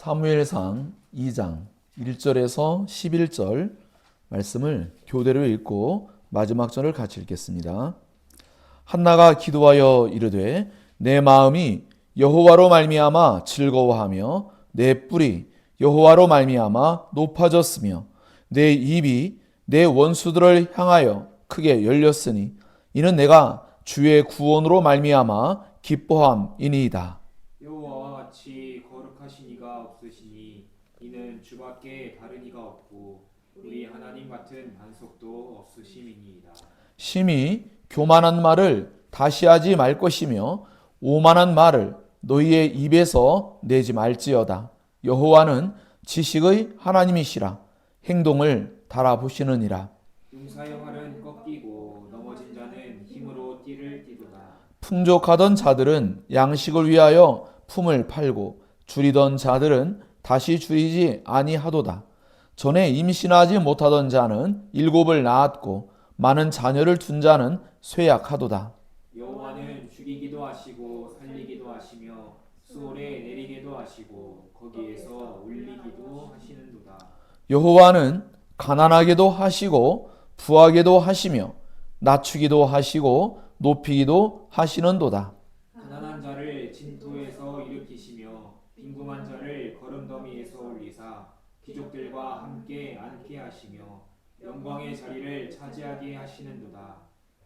사무엘상 2장 1절에서 11절 말씀을 교대로 읽고 마지막 절을 같이 읽겠습니다. 한나가 기도하여 이르되 내 마음이 여호와로 말미암아 즐거워하며 내 뿔이 여호와로 말미암아 높아졌으며 내 입이 내 원수들을 향하여 크게 열렸으니 이는 내가 주의 구원으로 말미암아 기뻐함이니이다. 여호와와 같이 거룩하신 이가 없으시니 이는 주밖에 다른 이가 없고 우리 하나님 같은 반석도 없으심이니이다. 심히 교만한 말을 다시 하지 말 것이며 오만한 말을 너희의 입에서 내지 말지어다. 여호와는 지식의 하나님이시라. 행동을 달아보시느니라. 용사의 활은 꺾이고 넘어진 자는 힘으로 띠를 띠도다. 풍족하던 자들은 양식을 위하여 품을 팔고 줄이던 자들은 다시 줄이지 아니하도다. 전에 임신하지 못하던 자는 7을 낳았고 많은 자녀를 둔 자는 쇠약하도다. 여호와는 죽이기도 하시고 살리기도 하시며 수월에 내리기도 하시고 거기에서 올리기도 하시는도다. 여호와는 가난하게도 하시고 부하게도 하시며 낮추기도 하시고 높이기도 하시는도다. 가난한 자를 진토에서 일으키시며 빈궁한 자를 거름더미에서 올리사 귀족들과 함께 앉게 하시며 영광의 자리를 차지하게 하시는도다.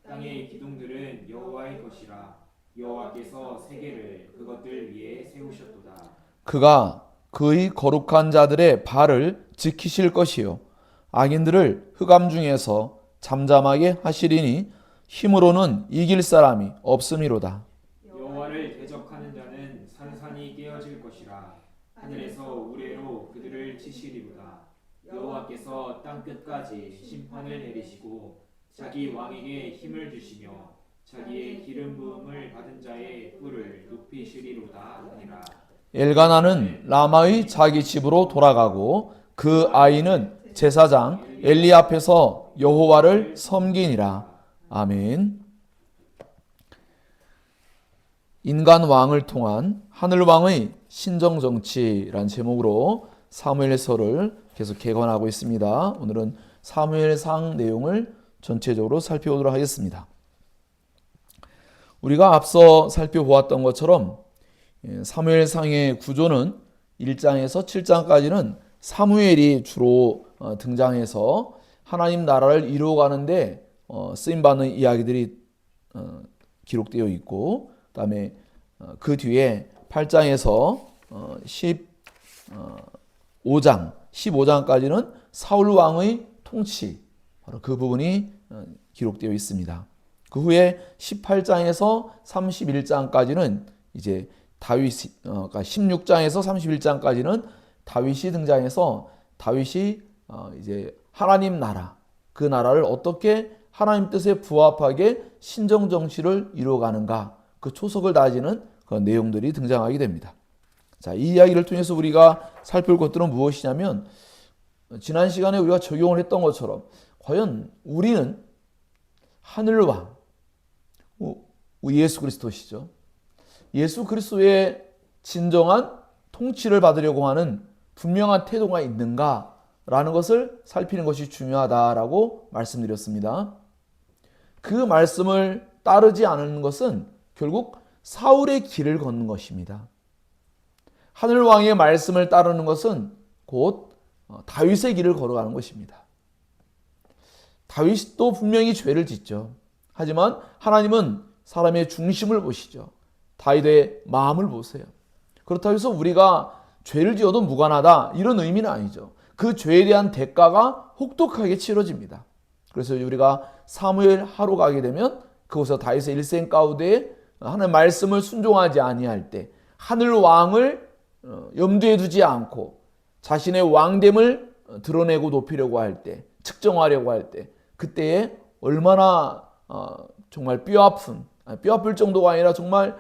땅의 기둥들은 여호와의 것이라. 여호와께서 세계를 그것들 위에 세우셨도다. 그가 그의 거룩한 자들의 발을 지키실 것이요 악인들을 흑암 중에서 잠잠하게 하시리니 힘으로는 이길 사람이 없음이로다. 여호와를 대적하는 자는 산산이 깨어질 것이라. 하늘에서 우레로 그들을 치시리로다. 여호와께서 땅 끝까지 심판을 내리시고 자기 왕에게 힘을 주시며 자기의 기름 부음을 받은 자의 뿔을 높이시리로다 하니라. 엘가나는 라마의 자기 집으로 돌아가고 그 아이는 제사장 엘리 앞에서 여호와를 섬기니라. 아멘. 인간 왕을 통한 하늘 왕의 신정 정치란 제목으로 사무엘서를 계속 개관하고 있습니다. 오늘은 사무엘상 내용을 전체적으로 살펴보도록 하겠습니다. 우리가 앞서 살펴보았던 것처럼 사무엘상의 구조는 1장에서 7장까지는 사무엘이 주로 등장해서 하나님 나라를 이루어가는데 쓰임받는 이야기들이 기록되어 있고, 그 다음에 그 뒤에 8장에서 15장까지는 사울 왕의 통치, 바로 그 부분이 기록되어 있습니다. 그 후에 18장에서 31장까지는 이제 다윗, 그러니까 16장에서 31장까지는 다윗이 등장해서 다윗이 이제 하나님 나라, 그 나라를 어떻게 하나님 뜻에 부합하게 신정 정치를 이루어가는가, 그 초석을 다지는 그런 내용들이 등장하게 됩니다. 자, 이 이야기를 통해서 우리가 살펴볼 것들은 무엇이냐면, 지난 시간에 우리가 적용을 했던 것처럼 과연 우리는 하늘왕 예수 그리스도시죠. 예수 그리스도의 진정한 통치를 받으려고 하는 분명한 태도가 있는가라는 것을 살피는 것이 중요하다라고 말씀드렸습니다. 그 말씀을 따르지 않는 것은 결국 사울의 길을 걷는 것입니다. 하늘왕의 말씀을 따르는 것은 곧 다윗의 길을 걸어가는 것입니다. 다윗도 분명히 죄를 짓죠. 하지만 하나님은 사람의 중심을 보시죠. 다윗의 마음을 보세요. 그렇다고 해서 우리가 죄를 지어도 무관하다, 이런 의미는 아니죠. 그 죄에 대한 대가가 혹독하게 치러집니다. 그래서 우리가 사무엘 하로 가게 되면 그곳에서 다윗의 일생 가운데 하나님의 말씀을 순종하지 아니할 때, 하늘 왕을 염두에 두지 않고 자신의 왕됨을 드러내고 높이려고 할 때, 측정하려고 할 때, 그때에 얼마나 정말 뼈아플 정도가 아니라 정말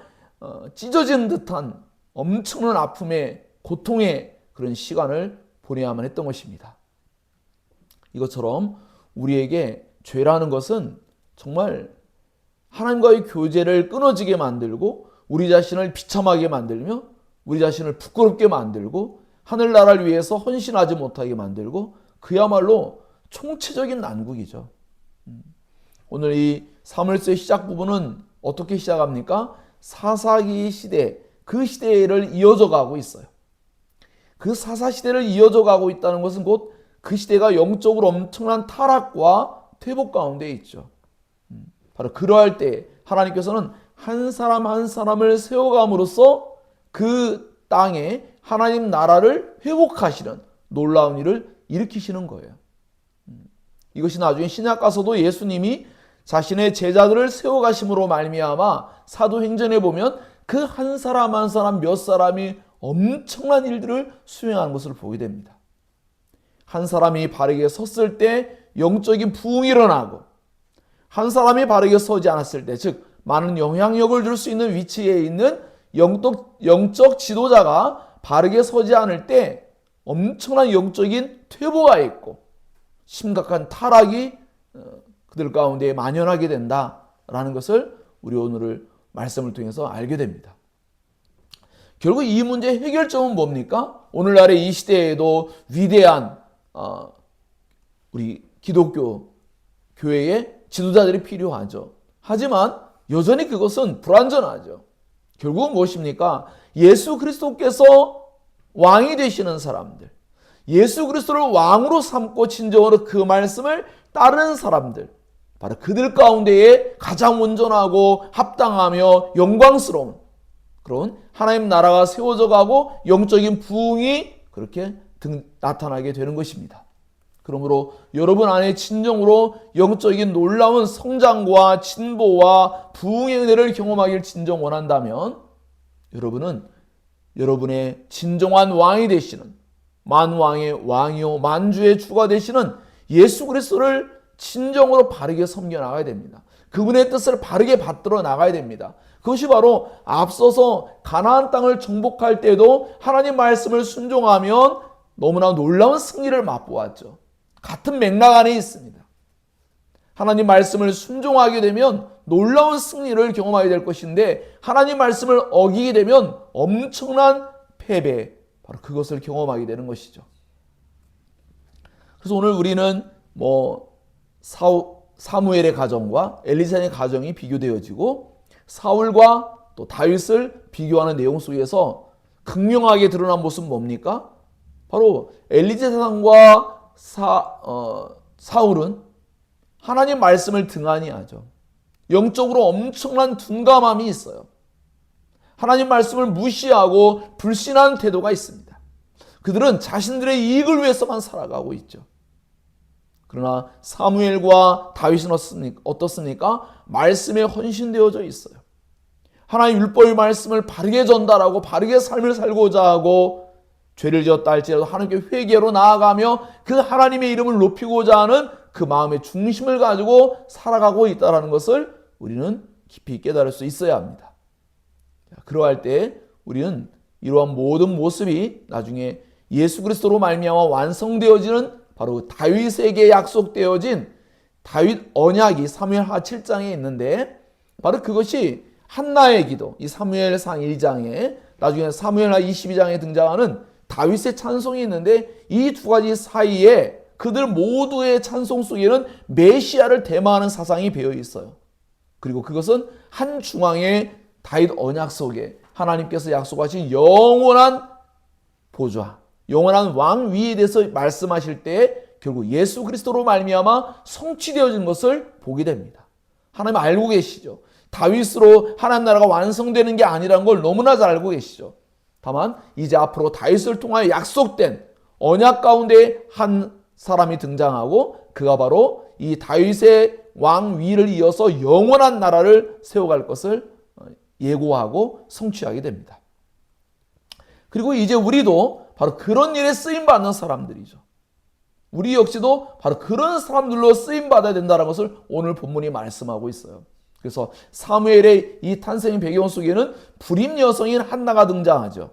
찢어진 듯한 엄청난 아픔의, 고통의 그런 시간을 보내야만 했던 것입니다. 이것처럼 우리에게 죄라는 것은 정말 하나님과의 교제를 끊어지게 만들고 우리 자신을 비참하게 만들며 우리 자신을 부끄럽게 만들고 하늘나라를 위해서 헌신하지 못하게 만들고 그야말로 총체적인 난국이죠. 오늘 이 사무엘서의 시작 부분은 어떻게 시작합니까? 사사기 시대, 그 시대를 이어져 가고 있어요. 그 사사 시대를 이어져 가고 있다는 것은 곧 그 시대가 영적으로 엄청난 타락과 퇴복 가운데 있죠. 바로 그러할 때 하나님께서는 한 사람 한 사람을 세워감으로써 그 땅에 하나님 나라를 회복하시는 놀라운 일을 일으키시는 거예요. 이것이 나중에 신약 가서도 예수님이 자신의 제자들을 세워가심으로 말미암아 사도행전에 보면 그 한 사람 한 사람 몇 사람이 엄청난 일들을 수행하는 것을 보게 됩니다. 한 사람이 바르게 섰을 때 영적인 부흥이 일어나고 한 사람이 바르게 서지 않았을 때, 즉 많은 영향력을 줄 수 있는 위치에 있는 영적 지도자가 바르게 서지 않을 때 엄청난 영적인 퇴보가 있고 심각한 타락이 그들 가운데 만연하게 된다라는 것을 우리 오늘 말씀을 통해서 알게 됩니다. 결국 이 문제의 해결점은 뭡니까? 오늘날의 이 시대에도 위대한 우리 기독교 교회의 지도자들이 필요하죠. 하지만 여전히 그것은 불완전하죠. 결국은 무엇입니까? 예수 그리스도께서 왕이 되시는 사람들, 예수 그리스도를 왕으로 삼고 진정으로 그 말씀을 따르는 사람들, 바로 그들 가운데에 가장 온전하고 합당하며 영광스러운 그런 하나님 나라가 세워져 가고 영적인 부흥이 그렇게 나타나게 되는 것입니다. 그러므로 여러분 안에 진정으로 영적인 놀라운 성장과 진보와 부흥의 은혜를 경험하길 진정 원한다면 여러분은 여러분의 진정한 왕이 되시는 만왕의 왕이요 만주의 주가 되시는 예수 그리스도를 진정으로 바르게 섬겨 나가야 됩니다. 그분의 뜻을 바르게 받들어 나가야 됩니다. 그것이 바로 앞서서 가나안 땅을 정복할 때도 하나님 말씀을 순종하면 너무나 놀라운 승리를 맛보았죠. 같은 맥락 안에 있습니다. 하나님 말씀을 순종하게 되면 놀라운 승리를 경험하게 될 것인데 하나님 말씀을 어기게 되면 엄청난 패배, 바로 그것을 경험하게 되는 것이죠. 그래서 오늘 우리는 사무엘의 가정과 엘리사의 가정이 비교되어지고 사울과 또 다윗을 비교하는 내용 속에서 극명하게 드러난 모습은 뭡니까? 바로 엘리사상과 사울은 하나님 말씀을 등한히 하죠. 영적으로 엄청난 둔감함이 있어요. 하나님 말씀을 무시하고 불신한 태도가 있습니다. 그들은 자신들의 이익을 위해서만 살아가고 있죠. 그러나 사무엘과 다윗은 어떻습니까? 말씀에 헌신되어져 있어요. 하나님 율법의 말씀을 바르게 전달하고 바르게 삶을 살고자 하고 죄를 지었다 할지라도 하나님께 회개로 나아가며 그 하나님의 이름을 높이고자 하는 그 마음의 중심을 가지고 살아가고 있다는 것을 우리는 깊이 깨달을 수 있어야 합니다. 그러할 때 우리는 이러한 모든 모습이 나중에 예수 그리스도로 말미암아 완성되어지는 바로 다윗에게 약속되어진 다윗 언약이 사무엘하 7장에 있는데 바로 그것이 한나의 기도, 이 사무엘상 1장에 나중에 사무엘하 22장에 등장하는 다윗의 찬송이 있는데 이 두 가지 사이에 그들 모두의 찬송 속에는 메시아를 대마하는 사상이 배어 있어요. 그리고 그것은 한 중앙의 다윗 언약 속에 하나님께서 약속하신 영원한 보좌, 영원한 왕 위에 대해서 말씀하실 때 결국 예수 그리스도로 말미암아 성취되어진 것을 보게 됩니다. 하나님 알고 계시죠. 다윗으로 하나님 나라가 완성되는 게 아니라는 걸 너무나 잘 알고 계시죠. 다만 이제 앞으로 다윗을 통하여 약속된 언약 가운데 한 사람이 등장하고 그가 바로 이 다윗의 왕 위를 이어서 영원한 나라를 세워갈 것을 예고하고 성취하게 됩니다. 그리고 이제 우리도 바로 그런 일에 쓰임받는 사람들이죠. 우리 역시도 바로 그런 사람들로 쓰임받아야 된다는 것을 오늘 본문이 말씀하고 있어요. 그래서 사무엘의 이 탄생의 배경 속에는 불임 여성인 한나가 등장하죠.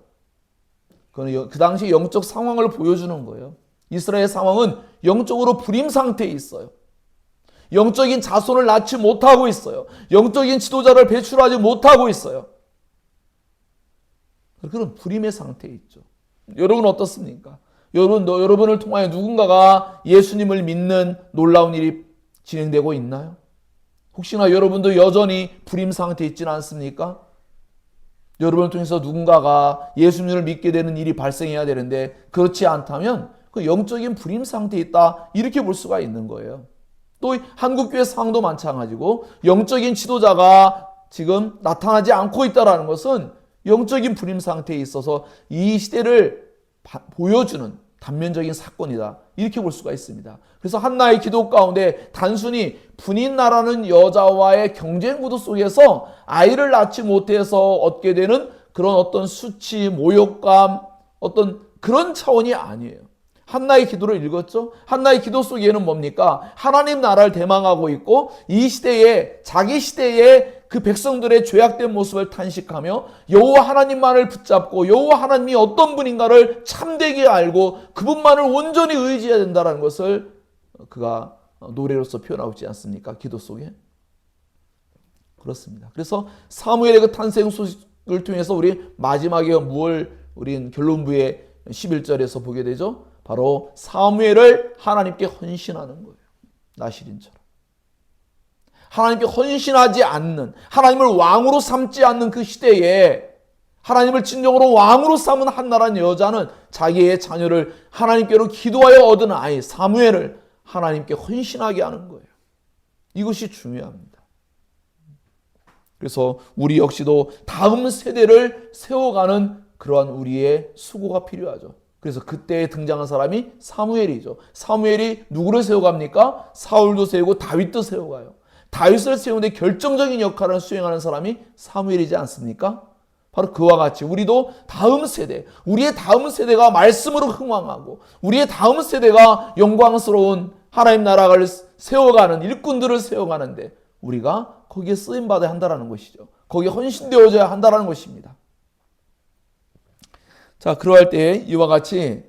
그 당시 영적 상황을 보여주는 거예요. 이스라엘 상황은 영적으로 불임 상태에 있어요. 영적인 자손을 낳지 못하고 있어요. 영적인 지도자를 배출하지 못하고 있어요. 그런 불임의 상태에 있죠. 여러분 어떻습니까? 여러분을 통하여 누군가가 예수님을 믿는 놀라운 일이 진행되고 있나요? 혹시나 여러분도 여전히 불임 상태에 있지는 않습니까? 여러분을 통해서 누군가가 예수님을 믿게 되는 일이 발생해야 되는데 그렇지 않다면 그 영적인 불임 상태에 있다, 이렇게 볼 수가 있는 거예요. 또 한국교회 상황도 마찬가지고 영적인 지도자가 지금 나타나지 않고 있다는 것은 영적인 불임 상태에 있어서 이 시대를 보여주는 단면적인 사건이다, 이렇게 볼 수가 있습니다. 그래서 한나의 기도 가운데 단순히 분인나라는 여자와의 경쟁 구도 속에서 아이를 낳지 못해서 얻게 되는 그런 어떤 수치, 모욕감, 어떤 그런 차원이 아니에요. 한나의 기도를 읽었죠? 한나의 기도 속에는 뭡니까? 하나님 나라를 대망하고 있고 이 시대에, 자기 시대에 그 백성들의 죄악된 모습을 탄식하며 여호와 하나님만을 붙잡고 여호와 하나님이 어떤 분인가를 참되게 알고 그분만을 온전히 의지해야 된다는 것을 그가 노래로서 표현하고 있지 않습니까? 기도 속에. 그렇습니다. 그래서 사무엘의 그 탄생 소식을 통해서 우리 마지막에 무엇을 우린 결론부의 11절에서 보게 되죠? 바로 사무엘을 하나님께 헌신하는 거예요. 나실인처럼. 하나님께 헌신하지 않는, 하나님을 왕으로 삼지 않는 그 시대에 하나님을 진정으로 왕으로 삼은 한나라는 여자는 자기의 자녀를 하나님께로 기도하여 얻은 아이 사무엘을 하나님께 헌신하게 하는 거예요. 이것이 중요합니다. 그래서 우리 역시도 다음 세대를 세워가는 그러한 우리의 수고가 필요하죠. 그래서 그때 등장한 사람이 사무엘이죠. 사무엘이 누구를 세워갑니까? 사울도 세우고 다윗도 세워가요. 다윗을 세우는데 결정적인 역할을 수행하는 사람이 사무엘이지 않습니까? 바로 그와 같이 우리도 다음 세대, 우리의 다음 세대가 말씀으로 흥왕하고 우리의 다음 세대가 영광스러운 하나님 나라를 세워가는 일꾼들을 세워가는데 우리가 거기에 쓰임받아야 한다는 것이죠. 거기에 헌신되어져야 한다는 것입니다. 자, 그러할 때 이와 같이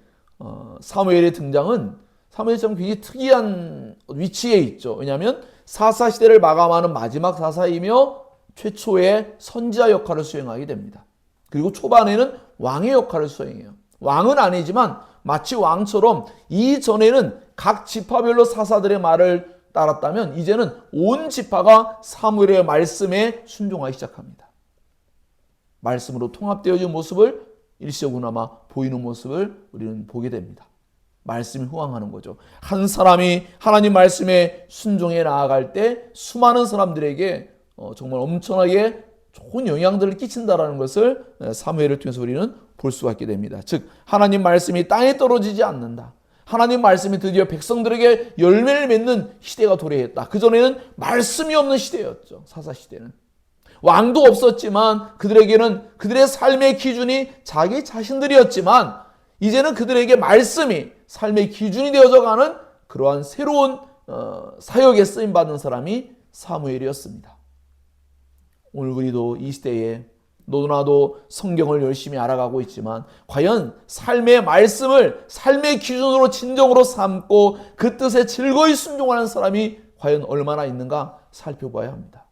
사무엘의 등장은 사무엘처럼 굉장히 특이한 위치에 있죠. 왜냐하면 사사시대를 마감하는 마지막 사사이며 최초의 선지자 역할을 수행하게 됩니다. 그리고 초반에는 왕의 역할을 수행해요. 왕은 아니지만 마치 왕처럼 이전에는 각 지파별로 사사들의 말을 따랐다면 이제는 온 지파가 사무엘의 말씀에 순종하기 시작합니다. 말씀으로 통합되어진 모습을 일시적으로나마 보이는 모습을 우리는 보게 됩니다. 말씀이 후왕하는 거죠. 한 사람이 하나님 말씀에 순종해 나아갈 때 수많은 사람들에게 정말 엄청나게 좋은 영향들을 끼친다라는 것을 사무엘을 통해서 우리는 볼 수가 있게 됩니다. 즉 하나님 말씀이 땅에 떨어지지 않는다. 하나님 말씀이 드디어 백성들에게 열매를 맺는 시대가 도래했다. 그전에는 말씀이 없는 시대였죠. 사사시대는. 왕도 없었지만 그들에게는 그들의 삶의 기준이 자기 자신들이었지만 이제는 그들에게 말씀이 삶의 기준이 되어져 가는 그러한 새로운 사역에 쓰임받는 사람이 사무엘이었습니다. 오늘 우리도 이 시대에 너도 나도 성경을 열심히 알아가고 있지만 과연 삶의 말씀을 삶의 기준으로 진정으로 삼고 그 뜻에 즐거이 순종하는 사람이 과연 얼마나 있는가 살펴봐야 합니다.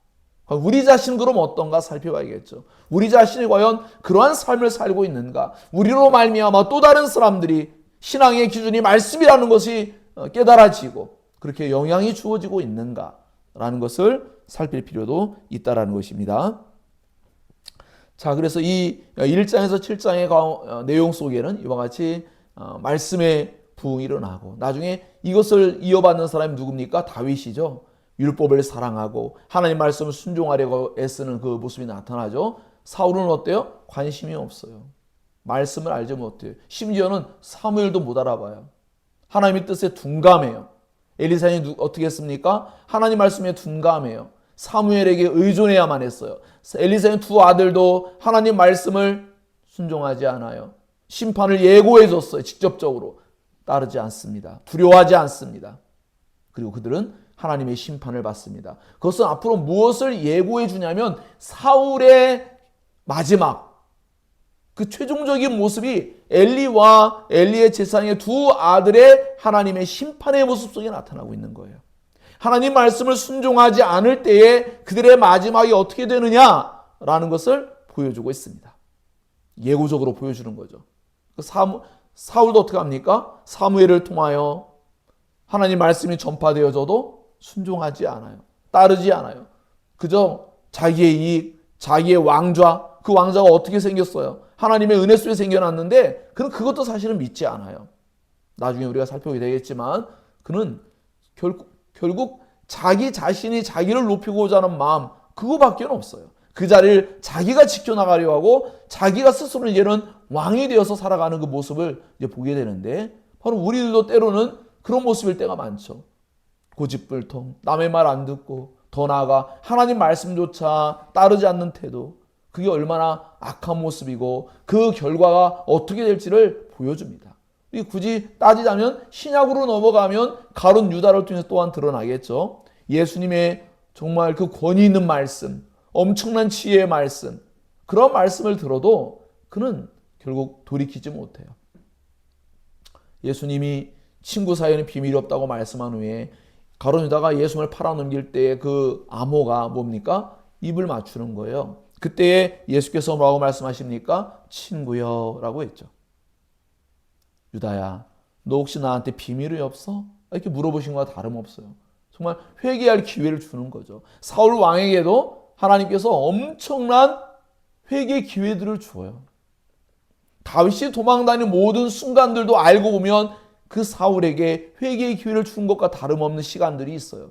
우리 자신은 그럼 어떤가 살펴봐야겠죠. 우리 자신이 과연 그러한 삶을 살고 있는가, 우리로 말미암아 또 다른 사람들이 신앙의 기준이 말씀이라는 것이 깨달아지고 그렇게 영향이 주어지고 있는가라는 것을 살필 필요도 있다라는 것입니다. 자, 그래서 이 1장에서 7장의 내용 속에는 이와 같이 말씀의 부흥이 일어나고 나중에 이것을 이어받는 사람이 누굽니까? 다윗이죠. 율법을 사랑하고 하나님 말씀을 순종하려고 애쓰는 그 모습이 나타나죠. 사울은 어때요? 관심이 없어요. 말씀을 알지 못해요. 심지어는 사무엘도 못 알아봐요. 하나님의 뜻에 둔감해요. 엘리사는 어떻게 했습니까? 하나님 말씀에 둔감해요. 사무엘에게 의존해야만 했어요. 엘리사의 두 아들도 하나님 말씀을 순종하지 않아요. 심판을 예고해 줬어요. 직접적으로. 따르지 않습니다. 두려워하지 않습니다. 그리고 그들은 하나님의 심판을 받습니다. 그것은 앞으로 무엇을 예고해 주냐면 사울의 마지막 그 최종적인 모습이 엘리와 엘리의 제사장의 두 아들의 하나님의 심판의 모습 속에 나타나고 있는 거예요. 하나님 말씀을 순종하지 않을 때에 그들의 마지막이 어떻게 되느냐라는 것을 보여주고 있습니다. 예고적으로 보여주는 거죠. 사울도 어떻게 합니까? 사무엘을 통하여 하나님 말씀이 전파되어져도 순종하지 않아요. 따르지 않아요. 그저 자기의 이익, 자기의 왕좌, 그 왕좌가 어떻게 생겼어요? 하나님의 은혜 속에 생겨났는데 그는 그것도 사실은 믿지 않아요. 나중에 우리가 살펴보게 되겠지만 그는 결국 자기 자신이 자기를 높이고자 하는 마음, 그거밖에 없어요. 그 자리를 자기가 지켜나가려고 하고 자기가 스스로는 이제는 왕이 되어서 살아가는 그 모습을 이제 보게 되는데, 바로 우리들도 때로는 그런 모습일 때가 많죠. 고집불통, 남의 말 안 듣고, 더 나아가 하나님 말씀조차 따르지 않는 태도, 그게 얼마나 악한 모습이고 그 결과가 어떻게 될지를 보여줍니다. 굳이 따지자면 신약으로 넘어가면 가룟 유다를 통해서 또한 드러나겠죠. 예수님의 정말 그 권위 있는 말씀, 엄청난 지혜의 말씀, 그런 말씀을 들어도 그는 결국 돌이키지 못해요. 예수님이 친구 사이에는 비밀이 없다고 말씀한 후에 가룟 유다가 예수님을 팔아넘길 때의 그 암호가 뭡니까? 입을 맞추는 거예요. 그때에 예수께서 뭐라고 말씀하십니까? 친구여 라고 했죠. 유다야, 너 혹시 나한테 비밀이 없어? 이렇게 물어보신 거와 다름없어요. 정말 회개할 기회를 주는 거죠. 사울 왕에게도 하나님께서 엄청난 회개의 기회들을 주어요. 다윗이 도망다니는 모든 순간들도 알고 보면 그 사울에게 회개의 기회를 준 것과 다름없는 시간들이 있어요.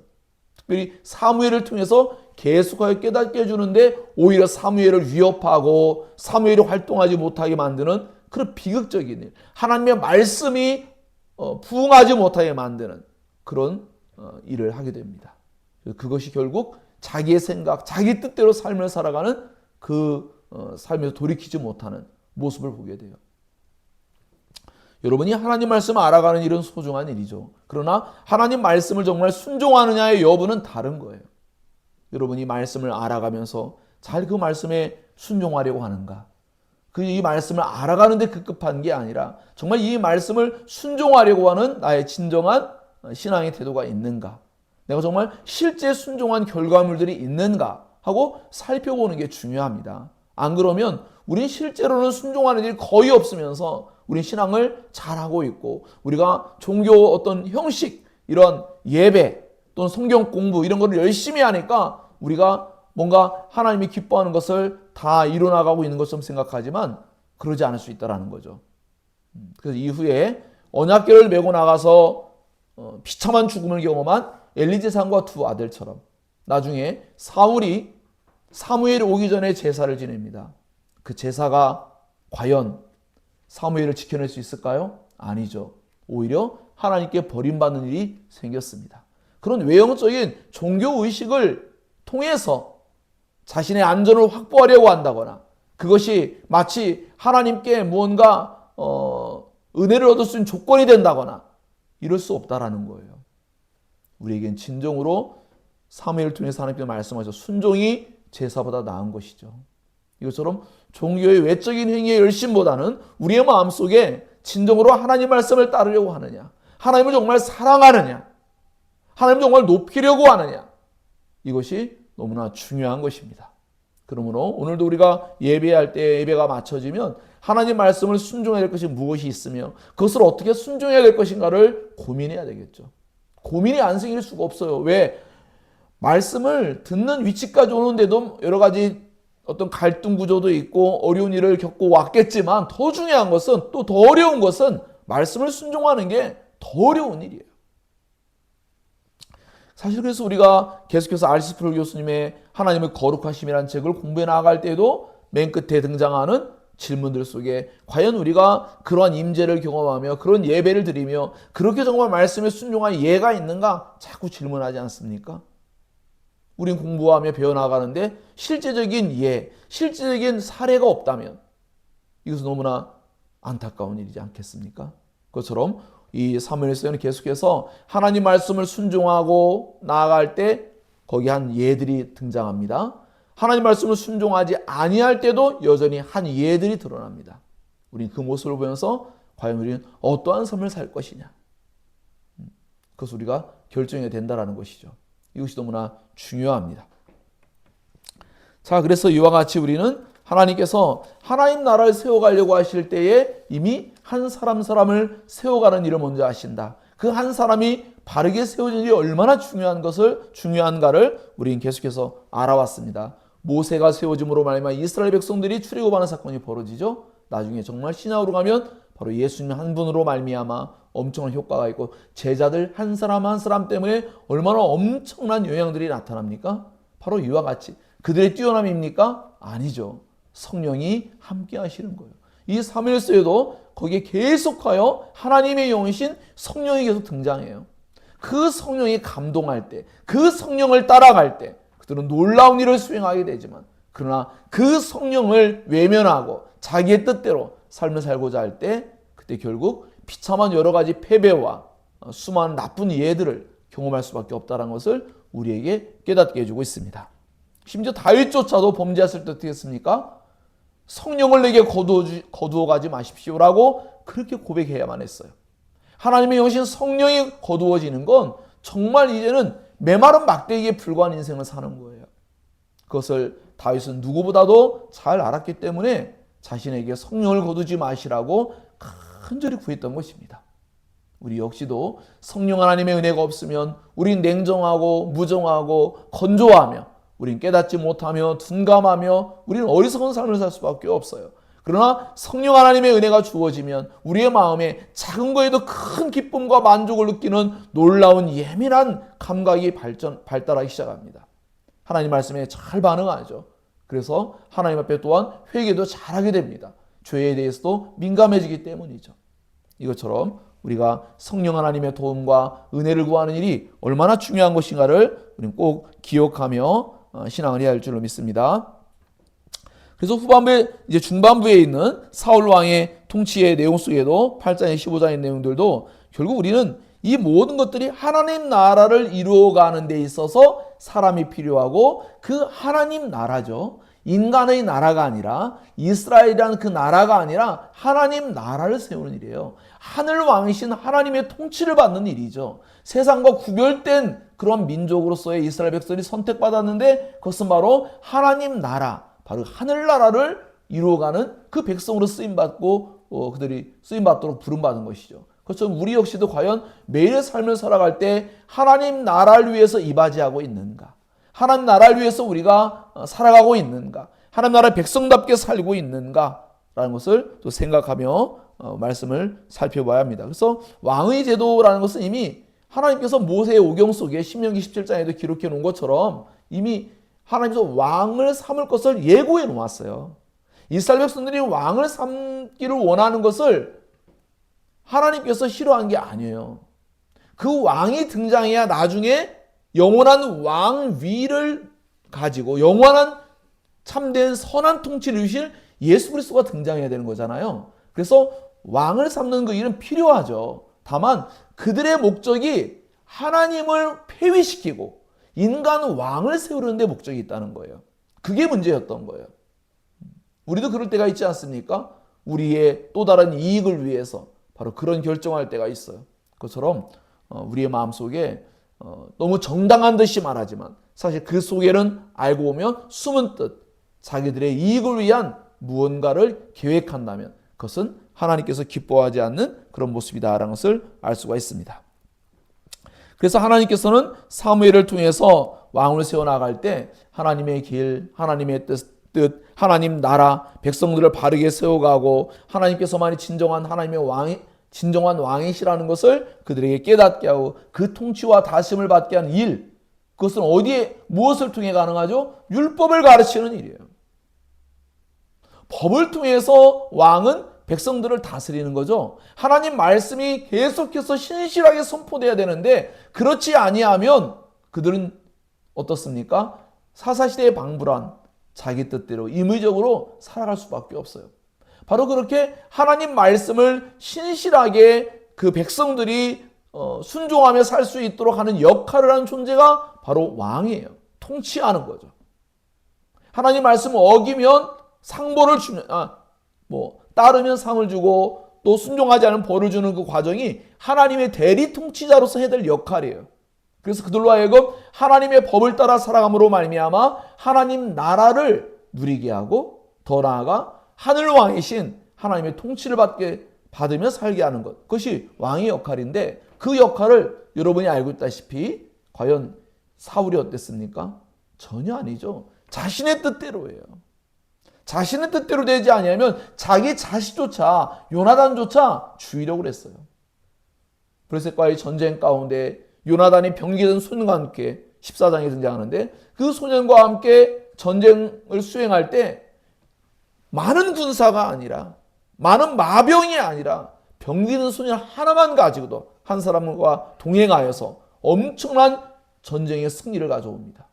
특별히 사무엘을 통해서 계속하여 깨닫게 해주는데 오히려 사무엘을 위협하고 사무엘이 활동하지 못하게 만드는 그런 비극적인 일, 하나님의 말씀이 부응하지 못하게 만드는 그런 일을 하게 됩니다. 그것이 결국 자기의 생각, 자기 뜻대로 삶을 살아가는 그 삶에서 돌이키지 못하는 모습을 보게 돼요. 여러분이 하나님 말씀을 알아가는 일은 소중한 일이죠. 그러나 하나님 말씀을 정말 순종하느냐의 여부는 다른 거예요. 여러분이 말씀을 알아가면서 잘 그 말씀에 순종하려고 하는가? 이 말씀을 알아가는 데 급급한 게 아니라 정말 이 말씀을 순종하려고 하는 나의 진정한 신앙의 태도가 있는가? 내가 정말 실제 순종한 결과물들이 있는가? 하고 살펴보는 게 중요합니다. 안 그러면 우린 실제로는 순종하는 일이 거의 없으면서 우린 신앙을 잘하고 있고 우리가 종교 어떤 형식, 이런 예배 또는 성경 공부 이런 거를 열심히 하니까 우리가 뭔가 하나님이 기뻐하는 것을 다 이뤄나가고 있는 것처럼 생각하지만 그러지 않을 수 있다는 거죠. 그래서 이후에 언약궤를 메고 나가서 비참한 죽음을 경험한 엘리제상과 두 아들처럼 나중에 사울이 사무엘이 오기 전에 제사를 지냅니다. 그 제사가 과연 사무엘을 지켜낼 수 있을까요? 아니죠. 오히려 하나님께 버림받는 일이 생겼습니다. 그런 외형적인 종교의식을 통해서 자신의 안전을 확보하려고 한다거나 그것이 마치 하나님께 무언가 은혜를 얻을 수 있는 조건이 된다거나 이럴 수 없다라는 거예요. 우리에겐 진정으로 사무엘을 통해서 하나님께서 말씀하셔서 순종이 제사보다 나은 것이죠. 이것처럼 종교의 외적인 행위의 열심보다는 우리의 마음속에 진정으로 하나님 말씀을 따르려고 하느냐, 하나님을 정말 사랑하느냐, 하나님을 정말 높이려고 하느냐, 이것이 너무나 중요한 것입니다. 그러므로 오늘도 우리가 예배할 때 예배가 마쳐지면 하나님 말씀을 순종해야 될 것이 무엇이 있으며 그것을 어떻게 순종해야 될 것인가를 고민해야 되겠죠. 고민이 안 생길 수가 없어요. 왜? 말씀을 듣는 위치까지 오는데도 여러 가지 어떤 갈등 구조도 있고 어려운 일을 겪고 왔겠지만 더 중요한 것은 또 더 어려운 것은 말씀을 순종하는 게 더 어려운 일이에요. 사실 그래서 우리가 계속해서 R.C. 프롤 교수님의 하나님의 거룩하심이라는 책을 공부해 나갈 때도 맨 끝에 등장하는 질문들 속에 과연 우리가 그러한 임재를 경험하며 그런 예배를 드리며 그렇게 정말 말씀에 순종한 예가 있는가 자꾸 질문하지 않습니까? 우린 공부하며 배워나가는데 실제적인 예, 실제적인 사례가 없다면 이것은 너무나 안타까운 일이지 않겠습니까? 그것처럼 이 사무엘서에는 계속해서 하나님 말씀을 순종하고 나아갈 때 거기 한 예들이 등장합니다. 하나님 말씀을 순종하지 아니할 때도 여전히 한 예들이 드러납니다. 우리는 그 모습을 보면서 과연 우리는 어떠한 삶을 살 것이냐, 그것을 우리가 결정해야 된다는 것이죠. 이것이 너무나 중요합니다. 자, 그래서 이와 같이 우리는 하나님께서 하나님 나라를 세워가려고 하실 때에 이미 한 사람 사람을 세워가는 일을 먼저 하신다. 그 한 사람이 바르게 세워진 일이 얼마나 중요한가를 우리는 계속해서 알아왔습니다. 모세가 세워짐으로 말미암아 이스라엘 백성들이 출애굽하는 사건이 벌어지죠. 나중에 정말 신약으로 가면 바로 예수님 한 분으로 말미암아 엄청난 효과가 있고 제자들 한 사람 한 사람 때문에 얼마나 엄청난 영향들이 나타납니까? 바로 이와 같이 그들의 뛰어남입니까? 아니죠. 성령이 함께 하시는 거예요. 이 사무엘서에도 거기에 계속하여 하나님의 영이신 성령이 계속 등장해요. 그 성령이 감동할 때, 그 성령을 따라갈 때 그들은 놀라운 일을 수행하게 되지만, 그러나 그 성령을 외면하고 자기의 뜻대로 삶을 살고자 할 때 그때 결국 비참한 여러 가지 패배와 수많은 나쁜 예들을 경험할 수밖에 없다는 것을 우리에게 깨닫게 해주고 있습니다. 심지어 다윗조차도 범죄했을 때 어떻게 했습니까? 성령을 내게 거두어 가지 마십시오라고 그렇게 고백해야만 했어요. 하나님의 영신 성령이 거두어지는 건 정말 이제는 메마른 막대기에 불과한 인생을 사는 거예요. 그것을 다윗은 누구보다도 잘 알았기 때문에 자신에게 성령을 거두지 마시라고 간절히 구했던 것입니다. 우리 역시도 성령 하나님의 은혜가 없으면 우린 냉정하고 무정하고 건조하며 우린 깨닫지 못하며 둔감하며 우리는 어리석은 삶을 살 수밖에 없어요. 그러나 성령 하나님의 은혜가 주어지면 우리의 마음에 작은 거에도 큰 기쁨과 만족을 느끼는 놀라운 예민한 감각이 발달하기 시작합니다. 하나님 말씀에 잘 반응하죠. 그래서 하나님 앞에 또한 회개도 잘하게 됩니다. 죄에 대해서도 민감해지기 때문이죠. 이것처럼 우리가 성령 하나님의 도움과 은혜를 구하는 일이 얼마나 중요한 것인가를 우리는 꼭 기억하며 신앙을 해야 할 줄로 믿습니다. 그래서 후반부에 이제 중반부에 있는 사울 왕의 통치의 내용 속에도 8장에 15장의 내용들도 결국 우리는 이 모든 것들이 하나님 나라를 이루어가는 데 있어서 사람이 필요하고 그 하나님 나라죠. 인간의 나라가 아니라 이스라엘이라는 그 나라가 아니라 하나님 나라를 세우는 일이에요. 하늘 왕이신 하나님의 통치를 받는 일이죠. 세상과 구별된 그런 민족으로서의 이스라엘 백성이 선택받았는데 그것은 바로 하나님 나라, 바로 하늘나라를 이루어가는 그 백성으로 쓰임받고 그들이 쓰임받도록 부름받은 것이죠. 그렇죠. 우리 역시도 과연 매일의 삶을 살아갈 때 하나님 나라를 위해서 이바지하고 있는가? 하나님 나라를 위해서 우리가 살아가고 있는가? 하나님 나라의 백성답게 살고 있는가? 라는 것을 또 생각하며 말씀을 살펴봐야 합니다. 그래서 왕의 제도라는 것은 이미 하나님께서 모세의 오경 속에 신명기 17장에도 기록해 놓은 것처럼 이미 하나님께서 왕을 삼을 것을 예고해 놓았어요. 이스라엘 백성들이 왕을 삼기를 원하는 것을 하나님께서 싫어한 게 아니에요. 그 왕이 등장해야 나중에 영원한 왕위를 가지고 영원한 참된 선한 통치를 이루실 예수 그리스도가 등장해야 되는 거잖아요. 그래서 왕을 삼는 그 일은 필요하죠. 다만 그들의 목적이 하나님을 폐위시키고 인간 왕을 세우는 데 목적이 있다는 거예요. 그게 문제였던 거예요. 우리도 그럴 때가 있지 않습니까? 우리의 또 다른 이익을 위해서 바로 그런 결정할 때가 있어요. 그것처럼 우리의 마음속에 너무 정당한 듯이 말하지만 사실 그 속에는 알고 보면 숨은 뜻, 자기들의 이익을 위한 무언가를 계획한다면 그것은 하나님께서 기뻐하지 않는 그런 모습이다라는 것을 알 수가 있습니다. 그래서 하나님께서는 사무엘을 통해서 왕을 세워나갈 때 하나님의 길, 하나님의 뜻, 하나님 나라, 백성들을 바르게 세워가고 하나님께서만이 진정한 하나님의 진정한 왕이시라는 것을 그들에게 깨닫게 하고 그 통치와 다심을 받게 한 일, 그것은 어디에 무엇을 통해 가능하죠? 율법을 가르치는 일이에요. 법을 통해서 왕은 백성들을 다스리는 거죠. 하나님 말씀이 계속해서 신실하게 선포돼야 되는데 그렇지 아니하면 그들은 어떻습니까? 사사시대의 방불한 자기 뜻대로 임의적으로 살아갈 수밖에 없어요. 바로 그렇게 하나님 말씀을 신실하게 그 백성들이 순종하며 살 수 있도록 하는 역할을 하는 존재가 바로 왕이에요. 통치하는 거죠. 하나님 말씀을 어기면 상벌을 주면 따르면 상을 주고 또 순종하지 않으면 벌을 주는 그 과정이 하나님의 대리 통치자로서 해야 될 역할이에요. 그래서 그들로 하여금 하나님의 법을 따라 살아감으로 말미암아 하나님 나라를 누리게 하고 더 나아가 하늘 왕이신 하나님의 통치를 받게 받으며 살게 하는 것. 그것이 왕의 역할인데 그 역할을 여러분이 알고 있다시피 과연 사울이 어땠습니까? 전혀 아니죠. 자신의 뜻대로예요. 자신의 뜻대로 되지 아니하면 자기 자식조차 요나단조차 죽이려고 그랬어요. 브레셋과의 전쟁 가운데 요나단이 병기된 소년과 함께 14장에 등장하는데 그 소년과 함께 전쟁을 수행할 때 많은 군사가 아니라 많은 마병이 아니라 병기는 소년 하나만 가지고도 한 사람과 동행하여서 엄청난 전쟁의 승리를 가져옵니다.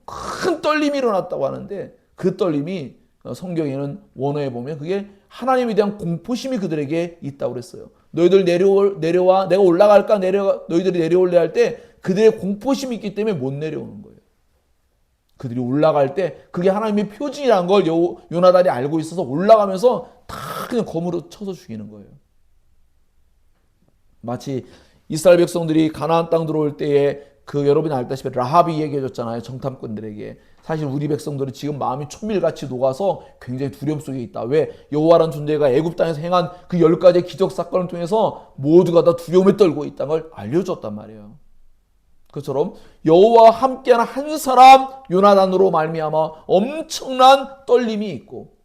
큰 떨림이 일어났다고 하는데 그 떨림이 성경에는 원어에 보면 그게 하나님에 대한 공포심이 그들에게 있다고 그랬어요. 너희들 내려와 내가 올라갈까 너희들이 내려올래 할 때 그들의 공포심이 있기 때문에 못 내려오는 거예요. 그들이 올라갈 때 그게 하나님의 표징이라는 걸 요나단이 알고 있어서 올라가면서 다 그냥 검으로 쳐서 죽이는 거예요. 마치 이스라엘 백성들이 가나안 땅 들어올 때에 그 여러분이 알다시피 라합이 얘기해 줬잖아요. 정탐꾼들에게. 사실 우리 백성들은 지금 마음이 초밀같이 녹아서 굉장히 두려움 속에 있다. 왜? 여호와라는 존재가 애굽 땅에서 행한 그 10가지의 기적 사건을 통해서 모두가 다 두려움에 떨고 있다는 걸 알려줬단 말이에요. 그처럼 여호와와 함께하는 한 사람 요나단으로 말미암아 엄청난 떨림이 있고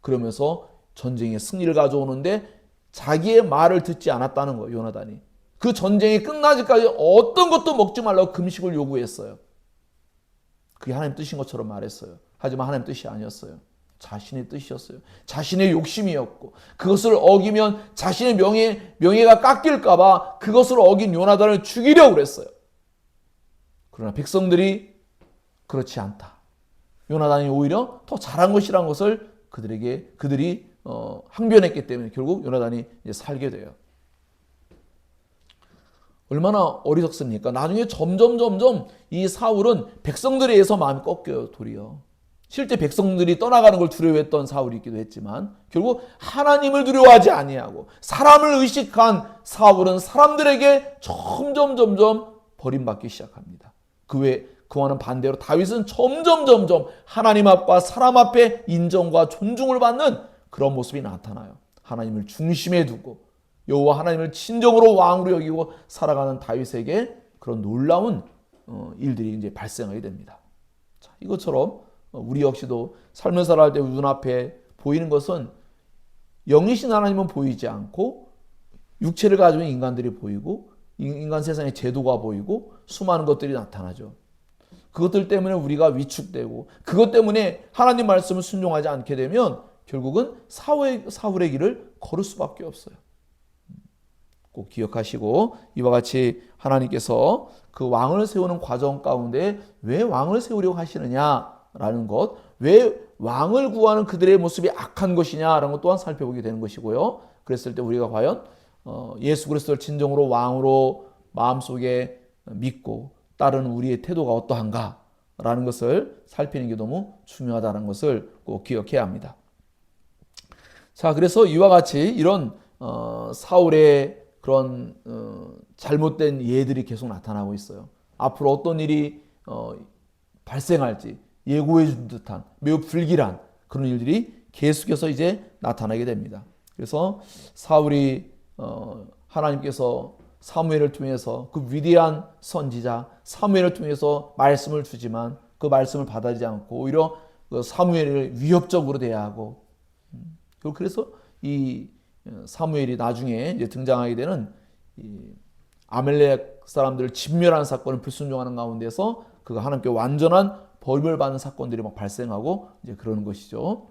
그러면서 전쟁의 승리를 가져오는데 자기의 말을 듣지 않았다는 거예요. 요나단이. 그 전쟁이 끝나기까지 어떤 것도 먹지 말라고 금식을 요구했어요. 그게 하나님 뜻인 것처럼 말했어요. 하지만 하나님 뜻이 아니었어요. 자신의 뜻이었어요. 자신의 욕심이었고 그것을 어기면 자신의 명예가 깎일까 봐 그것을 어긴 요나단을 죽이려고 그랬어요. 그러나 백성들이 그렇지 않다. 요나단이 오히려 더 잘한 것이라는 것을 그들이 항변했기 때문에 결국 요나단이 이제 살게 돼요. 얼마나 어리석습니까? 나중에 점점 이 사울은 백성들에 의해서 마음이 꺾여요. 도리어. 실제 백성들이 떠나가는 걸 두려워했던 사울이 있기도 했지만 결국 하나님을 두려워하지 아니하고 사람을 의식한 사울은 사람들에게 점점 버림받기 시작합니다. 그와는 반대로 다윗은 점점 하나님 앞과 사람 앞에 인정과 존중을 받는 그런 모습이 나타나요. 하나님을 중심에 두고 여호와 하나님을 진정으로 왕으로 여기고 살아가는 다윗에게 그런 놀라운 일들이 이제 발생하게 됩니다. 자, 이것처럼 우리 역시도 삶을 살아갈 때 눈앞에 보이는 것은 영이신 하나님은 보이지 않고 육체를 가지고 있는 인간들이 보이고 인간 세상의 제도가 보이고 수많은 것들이 나타나죠. 그것들 때문에 우리가 위축되고 그것 때문에 하나님 말씀을 순종하지 않게 되면 결국은 사울의 길을 걸을 수밖에 없어요. 꼭 기억하시고 이와 같이 하나님께서 그 왕을 세우는 과정 가운데 왜 왕을 세우려고 하시느냐라는 것, 왜 왕을 구하는 그들의 모습이 악한 것이냐라는 것 또한 살펴보게 되는 것이고요. 그랬을 때 우리가 과연 예수 그리스도를 진정으로 왕으로 마음속에 믿고 따르는 우리의 태도가 어떠한가라는 것을 살피는 게 너무 중요하다는 것을 꼭 기억해야 합니다. 자, 그래서 이와 같이 이런 사울의 그런 잘못된 예들이 계속 나타나고 있어요. 앞으로 어떤 일이 발생할지 예고해 준 듯한 매우 불길한 그런 일들이 계속해서 이제 나타나게 됩니다. 그래서 사울이 하나님께서 사무엘을 통해서 그 위대한 선지자 사무엘을 통해서 말씀을 주지만 그 말씀을 받아들이지 않고 오히려 그 사무엘을 위협적으로 대하고 그래서 이 사무엘이 나중에 이제 등장하게 되는 이 아멜렉 사람들을 진멸하는 사건을 불순종하는 가운데서 그가 하나님께 완전한 벌을 받는 사건들이 막 발생하고 이제 그러는 것이죠.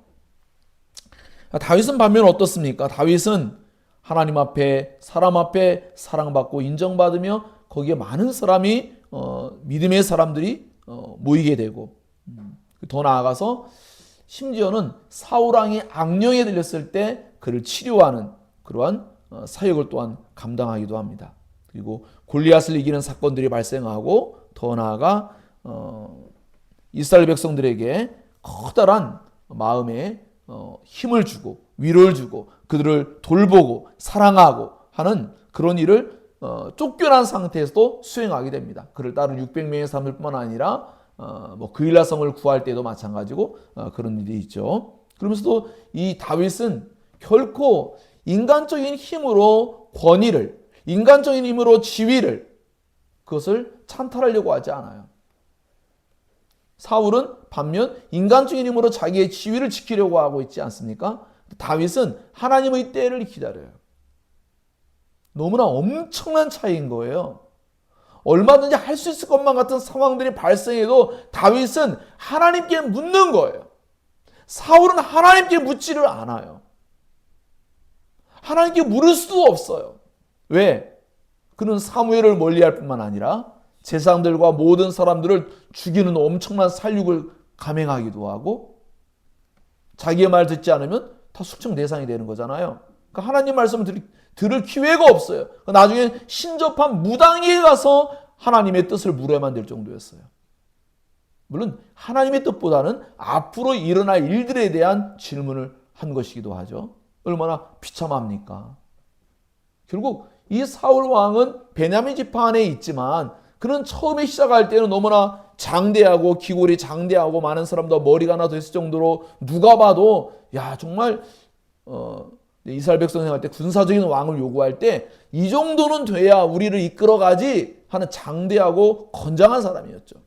다윗은 반면 어떻습니까? 다윗은 하나님 앞에 사람 앞에 사랑받고 인정받으며 거기에 많은 사람이 믿음의 사람들이 모이게 되고 더 나아가서 심지어는 사울 왕이 악령에 들렸을 때 그를 치료하는 그러한 사역을 또한 감당하기도 합니다. 그리고 골리앗을 이기는 사건들이 발생하고 더 나아가 이스라엘 백성들에게 커다란 마음에 힘을 주고 위로를 주고 그들을 돌보고 사랑하고 하는 그런 일을 쫓겨난 상태에서도 수행하게 됩니다. 그를 따른 600명의 사람들뿐만 아니라 그일라성을 구할 때도 마찬가지고 그런 일이 있죠. 그러면서도 이 다윗은 결코 인간적인 힘으로 권위를, 인간적인 힘으로 지위를, 그것을 찬탈하려고 하지 않아요. 사울은 반면 인간적인 힘으로 자기의 지위를 지키려고 하고 있지 않습니까? 다윗은 하나님의 때를 기다려요. 너무나 엄청난 차이인 거예요. 얼마든지 할 수 있을 것만 같은 상황들이 발생해도 다윗은 하나님께 묻는 거예요. 사울은 하나님께 묻지를 않아요. 하나님께 물을 수도 없어요. 왜? 그는 사무엘을 멀리할 뿐만 아니라 제사장들과 모든 사람들을 죽이는 엄청난 살육을 감행하기도 하고, 자기의 말 듣지 않으면 다 숙청 대상이 되는 거잖아요. 그러니까 하나님 말씀을 들을 기회가 없어요. 나중에 신접한 무당에게 가서 하나님의 뜻을 물어야만 될 정도였어요. 물론 하나님의 뜻보다는 앞으로 일어날 일들에 대한 질문을 한 것이기도 하죠. 얼마나 비참합니까? 결국 이 사울 왕은 베냐민 지파 안에 있지만 그는 처음에 시작할 때는 너무나 장대하고 기골이 장대하고 많은 사람도 머리가 하나 됐을 정도로 누가 봐도 야 정말 이스라엘 백성 생활할 때 군사적인 왕을 요구할 때 이 정도는 돼야 우리를 이끌어가지 하는 장대하고 건장한 사람이었죠.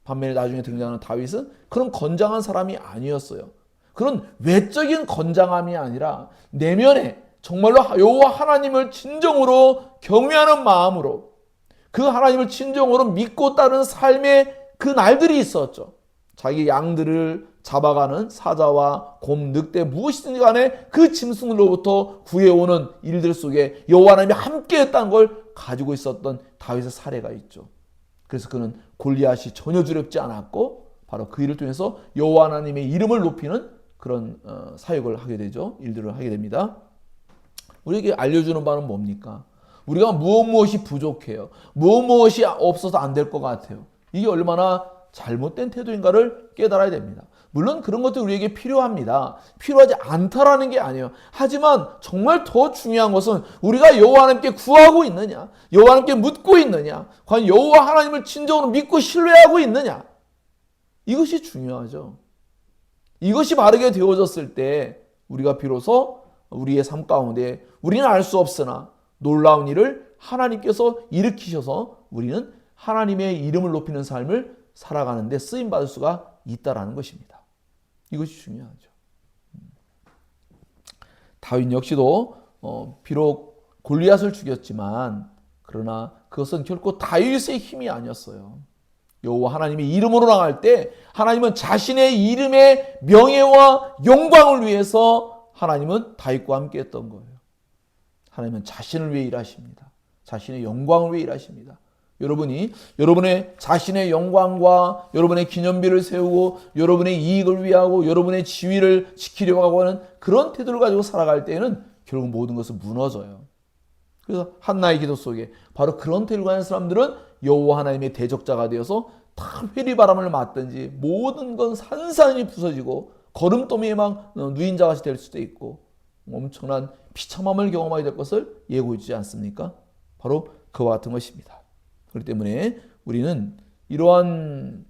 반면에 나중에 등장하는 다윗은 그런 건장한 사람이 아니었어요. 그런 외적인 건장함이 아니라 내면에 정말로 여호와 하나님을 진정으로 경외하는 마음으로 그 하나님을 진정으로 믿고 따르는 삶의 그 날들이 있었죠. 자기 양들을 잡아가는 사자와 곰, 늑대 무엇이든지 간에 그 짐승들로부터 구해오는 일들 속에 여호와 하나님이 함께했다는 걸 가지고 있었던 다윗의 사례가 있죠. 그래서 그는 골리앗이 전혀 두렵지 않았고 바로 그 일을 통해서 여호와 하나님의 이름을 높이는 그런 사역을 하게 되죠. 일들을 하게 됩니다. 우리에게 알려주는 바는 뭡니까? 우리가 무엇이 부족해요. 무엇이 없어서 안 될 것 같아요. 이게 얼마나 잘못된 태도인가를 깨달아야 됩니다. 물론 그런 것도 우리에게 필요합니다. 필요하지 않다라는 게 아니에요. 하지만 정말 더 중요한 것은 우리가 여호와 하나님께 구하고 있느냐, 여호와 하나님께 묻고 있느냐, 과연 여호와 하나님을 진정으로 믿고 신뢰하고 있느냐, 이것이 중요하죠. 이것이 바르게 되어졌을 때 우리가 비로소 우리의 삶 가운데 우리는 알 수 없으나 놀라운 일을 하나님께서 일으키셔서 우리는 하나님의 이름을 높이는 삶을 살아가는 데 쓰임받을 수가 있다라는 것입니다. 이것이 중요하죠. 다윗 역시도 비록 골리앗을 죽였지만 그러나 그것은 결코 다윗의 힘이 아니었어요. 여호와 하나님의 이름으로 나갈 때 하나님은 자신의 이름의 명예와 영광을 위해서 하나님은 다윗과 함께 했던 거예요. 하나님은 자신을 위해 일하십니다. 자신의 영광을 위해 일하십니다. 여러분이 여러분의 자신의 영광과 여러분의 기념비를 세우고 여러분의 이익을 위하고 여러분의 지위를 지키려고 하는 그런 태도를 가지고 살아갈 때에는 결국 모든 것은 무너져요. 그래서 한나의 기도 속에 바로 그런 태도를 가진 사람들은 여호와 하나님의 대적자가 되어서 다 회리바람을 맞든지 모든 건 산산이 부서지고 걸음더미에 막 누인 자같이 될 수도 있고 엄청난 비참함을 경험하게 될 것을 예고해 주지 않습니까? 바로 그와 같은 것입니다. 그렇기 때문에 우리는 이러한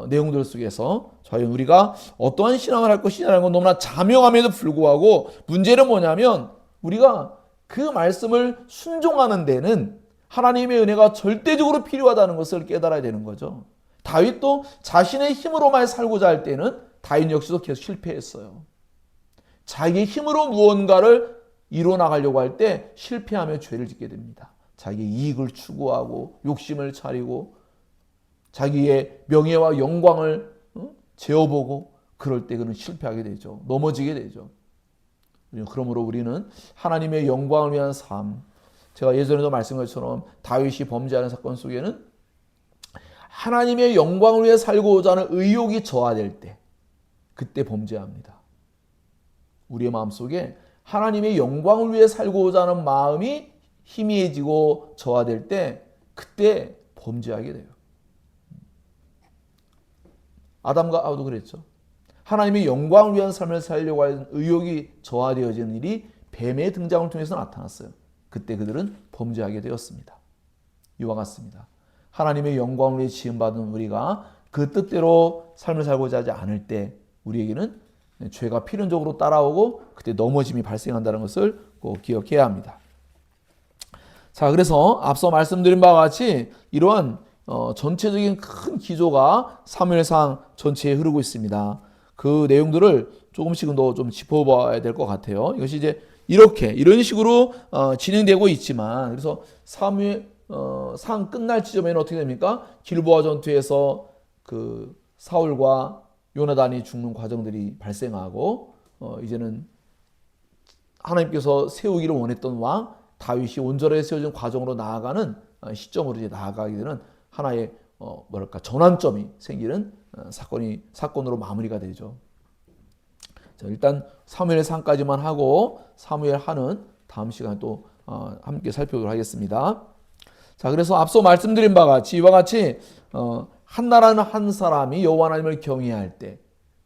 내용들 속에서 과연 우리가 어떠한 신앙을 할 것이냐는 건 너무나 자명함에도 불구하고 문제는 뭐냐면 우리가 그 말씀을 순종하는 데는 하나님의 은혜가 절대적으로 필요하다는 것을 깨달아야 되는 거죠. 다윗도 자신의 힘으로만 살고자 할 때는 다윗 역시도 계속 실패했어요. 자기의 힘으로 무언가를 이뤄나가려고 할 때 실패하며 죄를 짓게 됩니다. 자기의 이익을 추구하고 욕심을 차리고 자기의 명예와 영광을 재어보고 그럴 때 그는 실패하게 되죠. 넘어지게 되죠. 그러므로 우리는 하나님의 영광을 위한 삶, 제가 예전에도 말씀한 것처럼 다윗이 범죄하는 사건 속에는 하나님의 영광을 위해 살고자 하는 의욕이 저하될 때 그때 범죄합니다. 우리의 마음속에 하나님의 영광을 위해 살고자 하는 마음이 희미해지고 저하될 때 그때 범죄하게 돼요. 아담과 하와도 그랬죠. 하나님의 영광을 위한 삶을 살려고 하는 의욕이 저하되어지는 일이 뱀의 등장을 통해서 나타났어요. 그때 그들은 범죄하게 되었습니다. 이와 같습니다. 하나님의 영광을 위해 지음받은 우리가 그 뜻대로 삶을 살고자 하지 않을 때 우리에게는 죄가 필연적으로 따라오고 그때 넘어짐이 발생한다는 것을 꼭 기억해야 합니다. 자, 그래서 앞서 말씀드린 바와 같이 이러한 전체적인 큰 기조가 사무엘상 전체에 흐르고 있습니다. 그 내용들을 조금씩은 더 좀 짚어봐야 될 것 같아요. 이것이 이제 이런 식으로 진행되고 있지만, 그래서 사무엘 상 끝날 지점에는 어떻게 됩니까? 길보아 전투에서 그 사울과 요나단이 죽는 과정들이 발생하고, 이제는 하나님께서 세우기를 원했던 왕 다윗이 온전하게 세워진 과정으로 나아가는 시점으로 이제 나아가게 되는 하나의 전환점이 생기는 사건으로 마무리가 되죠. 자, 일단 사무엘 상까지만 하고 사무엘 하는 다음 시간에 또 함께 살펴보도록 하겠습니다. 자, 그래서 앞서 말씀드린 바와 같이 이와 같이 한 나라는 한 사람이 여호와 하나님을 경외할 때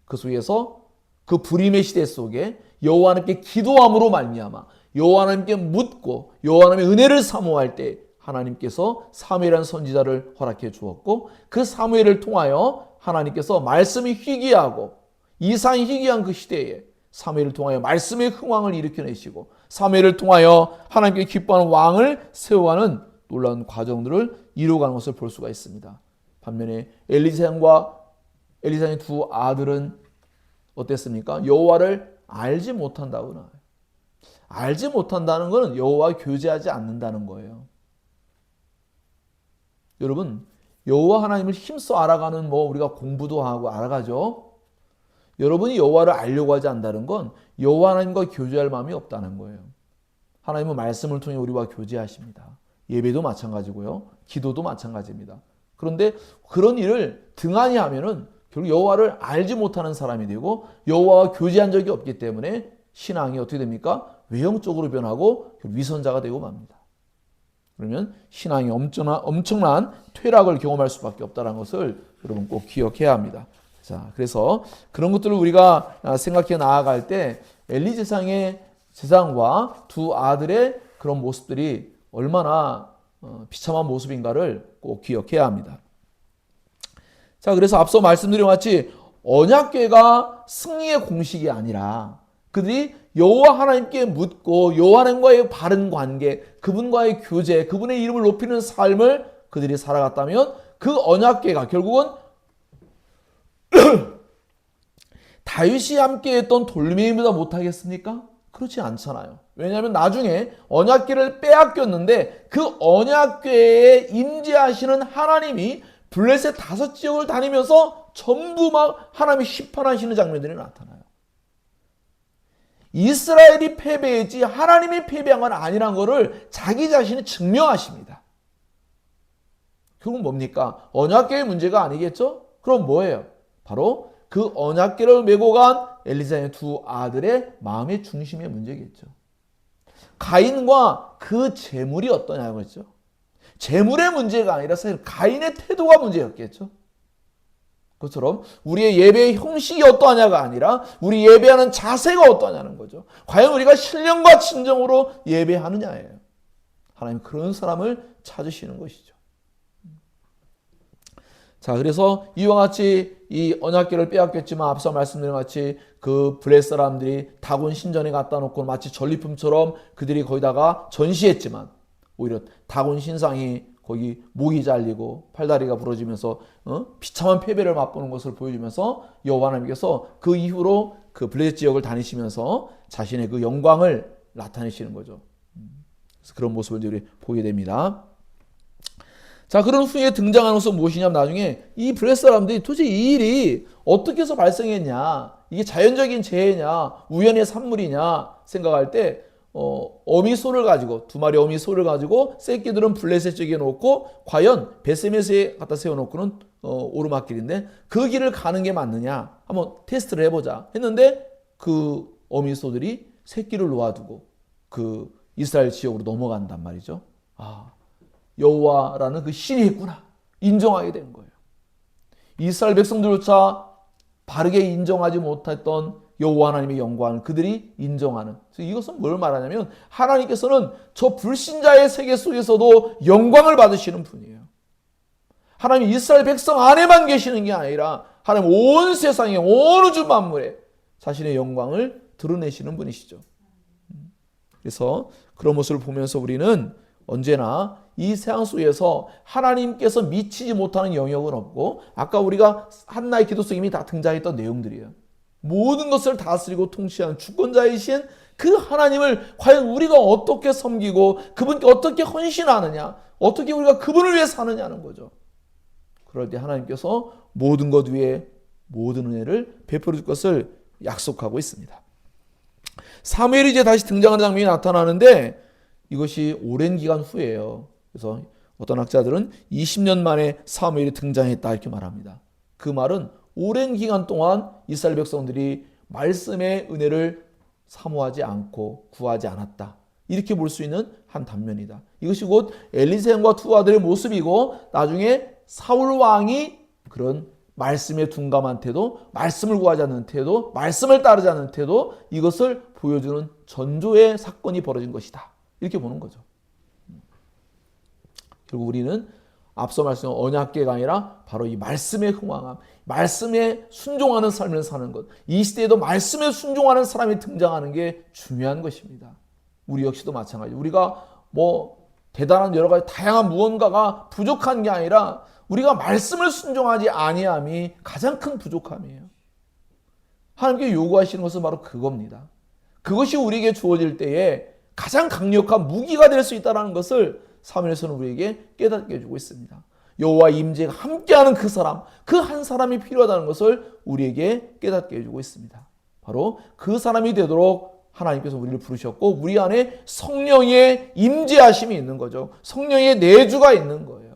그 속에서 그 불임의 시대 속에 여호와 하나님께 기도함으로 말미암아 여호와 하나님께 묻고 여호와 하나님의 은혜를 사모할 때 하나님께서 사무엘이라는 선지자를 허락해 주었고, 그 사무엘을 통하여 하나님께서 말씀이 희귀하고 이상이 희귀한 그 시대에 사무엘을 통하여 말씀의 흥왕을 일으켜내시고 사무엘을 통하여 하나님께 기뻐하는 왕을 세워가는 놀라운 과정들을 이루어가는 것을 볼 수가 있습니다. 반면에 엘리사의 두 아들은 어땠습니까? 여호와를 알지 못한다고 나와요. 알지 못한다는 것은 여호와와 교제하지 않는다는 거예요. 여러분, 여호와 하나님을 힘써 알아가는 우리가 공부도 하고 알아가죠. 여러분이 여호와를 알려고 하지 않는다는 건 여호와 하나님과 교제할 마음이 없다는 거예요. 하나님은 말씀을 통해 우리와 교제하십니다. 예배도 마찬가지고요. 기도도 마찬가지입니다. 그런데 그런 일을 등한히 하면은 결국 여호와를 알지 못하는 사람이 되고 여호와와 교제한 적이 없기 때문에 신앙이 어떻게 됩니까? 외형적으로 변하고 위선자가 되고 맙니다. 그러면 신앙이 엄청난 퇴락을 경험할 수밖에 없다는 것을 여러분 꼭 기억해야 합니다. 자, 그래서 그런 것들을 우리가 생각해 나아갈 때 엘리 제사장과 두 아들의 그런 모습들이 얼마나 비참한 모습인가를 꼭 기억해야 합니다. 자, 그래서 앞서 말씀드린 것 같이 언약궤가 승리의 공식이 아니라 그들이 여호와 하나님께 묻고 여호와 하나님과의 바른 관계, 그분과의 교제, 그분의 이름을 높이는 삶을 그들이 살아갔다면 그 언약궤가 결국은 다윗이 함께했던 돌멩이보다 못하겠습니까? 그렇지 않잖아요. 왜냐하면 나중에 언약궤를 빼앗겼는데 그 언약궤에 임재하시는 하나님이 블레셋 5지역을 다니면서 전부 막 하나님이 심판하시는 장면들이 나타나요. 이스라엘이 패배했지 하나님이 패배한 건 아니란 것을 자기 자신이 증명하십니다. 결국 뭡니까? 언약궤의 문제가 아니겠죠? 그럼 뭐예요? 바로 그 언약궤를 메고 간 엘리사의 두 아들의 마음의 중심의 문제겠죠. 가인과 그 재물이 어떠냐고 했죠. 재물의 문제가 아니라 사실 가인의 태도가 문제였겠죠. 그것처럼 우리의 예배의 형식이 어떠하냐가 아니라 우리 예배하는 자세가 어떠하냐는 거죠. 과연 우리가 신령과 진정으로 예배하느냐예요. 하나님 그런 사람을 찾으시는 것이죠. 자, 그래서 이와 같이 이 언약궤를 빼앗겼지만 앞서 말씀드린 것 같이 그 블레셋 사람들이 다곤 신전에 갖다 놓고 마치 전리품처럼 그들이 거기다가 전시했지만 오히려 다곤 신상이 거기 목이 잘리고 팔다리가 부러지면서 비참한 패배를 맛보는 것을 보여주면서 여호와 하나님께서 그 이후로 그 블레셋 지역을 다니시면서 자신의 그 영광을 나타내시는 거죠. 그래서 그런 모습을 우리 보게 됩니다. 자, 그런 후에 등장하는 것은 무엇이냐면 나중에 이 블레셋 사람들이 도대체 이 일이 어떻게 해서 발생했냐, 이게 자연적인 재해냐, 우연의 산물이냐 생각할 때 어미소를 가지고 두 마리 어미소를 가지고 새끼들은 블레셋 쪽에 놓고 과연 베세메스에 갖다 세워놓고는 오르막길인데 그 길을 가는 게 맞느냐 한번 테스트를 해보자 했는데 그 어미소들이 새끼를 놓아두고 그 이스라엘 지역으로 넘어간단 말이죠. 아, 여호와라는 그 신이 있구나 인정하게 된 거예요. 이스라엘 백성들조차 바르게 인정하지 못했던 여호와 하나님의 영광을 그들이 인정하는. 그래서 이것은 뭘 말하냐면 하나님께서는 저 불신자의 세계 속에서도 영광을 받으시는 분이에요. 하나님 이스라엘 백성 안에만 계시는 게 아니라 하나님 온 세상에 온 우주 만물에 자신의 영광을 드러내시는 분이시죠. 그래서 그런 모습을 보면서 우리는 언제나 이 세상 속에서 하나님께서 미치지 못하는 영역은 없고, 아까 우리가 한나의 기도 속에 이미 다 등장했던 내용들이에요. 모든 것을 다스리고 통치하는 주권자이신 그 하나님을 과연 우리가 어떻게 섬기고 그분께 어떻게 헌신하느냐, 어떻게 우리가 그분을 위해 사느냐는 거죠. 그럴 때 하나님께서 모든 것 위에 모든 은혜를 베풀어 줄 것을 약속하고 있습니다. 사무엘이 이제 다시 등장하는 장면이 나타나는데 이것이 오랜 기간 후예요. 그래서 어떤 학자들은 20년 만에 사무엘이 등장했다 이렇게 말합니다. 그 말은 오랜 기간 동안 이스라엘 백성들이 말씀의 은혜를 사모하지 않고 구하지 않았다, 이렇게 볼 수 있는 한 단면이다. 이것이 곧 엘리세과 두 아들의 모습이고, 나중에 사울 왕이 그런 말씀에 둔감한 태도, 말씀을 구하지 않는 태도, 말씀을 따르지 않는 태도, 이것을 보여주는 전조의 사건이 벌어진 것이다, 이렇게 보는 거죠. 결국 우리는 앞서 말씀한 언약궤가 아니라 바로 이 말씀에 흥왕함, 말씀에 순종하는 삶을 사는 것, 이 시대에도 말씀에 순종하는 사람이 등장하는 게 중요한 것입니다. 우리 역시도 마찬가지. 우리가 대단한 여러 가지 다양한 무언가가 부족한 게 아니라 우리가 말씀을 순종하지 아니함이 가장 큰 부족함이에요. 하나님께 요구하시는 것은 바로 그겁니다. 그것이 우리에게 주어질 때에 가장 강력한 무기가 될 수 있다는 것을 사무엘서는 우리에게 깨닫게 해주고 있습니다. 여호와 임재가 함께하는 그 사람, 그 한 사람이 필요하다는 것을 우리에게 깨닫게 해주고 있습니다. 바로 그 사람이 되도록 하나님께서 우리를 부르셨고, 우리 안에 성령의 임재하심이 있는 거죠. 성령의 내주가 있는 거예요.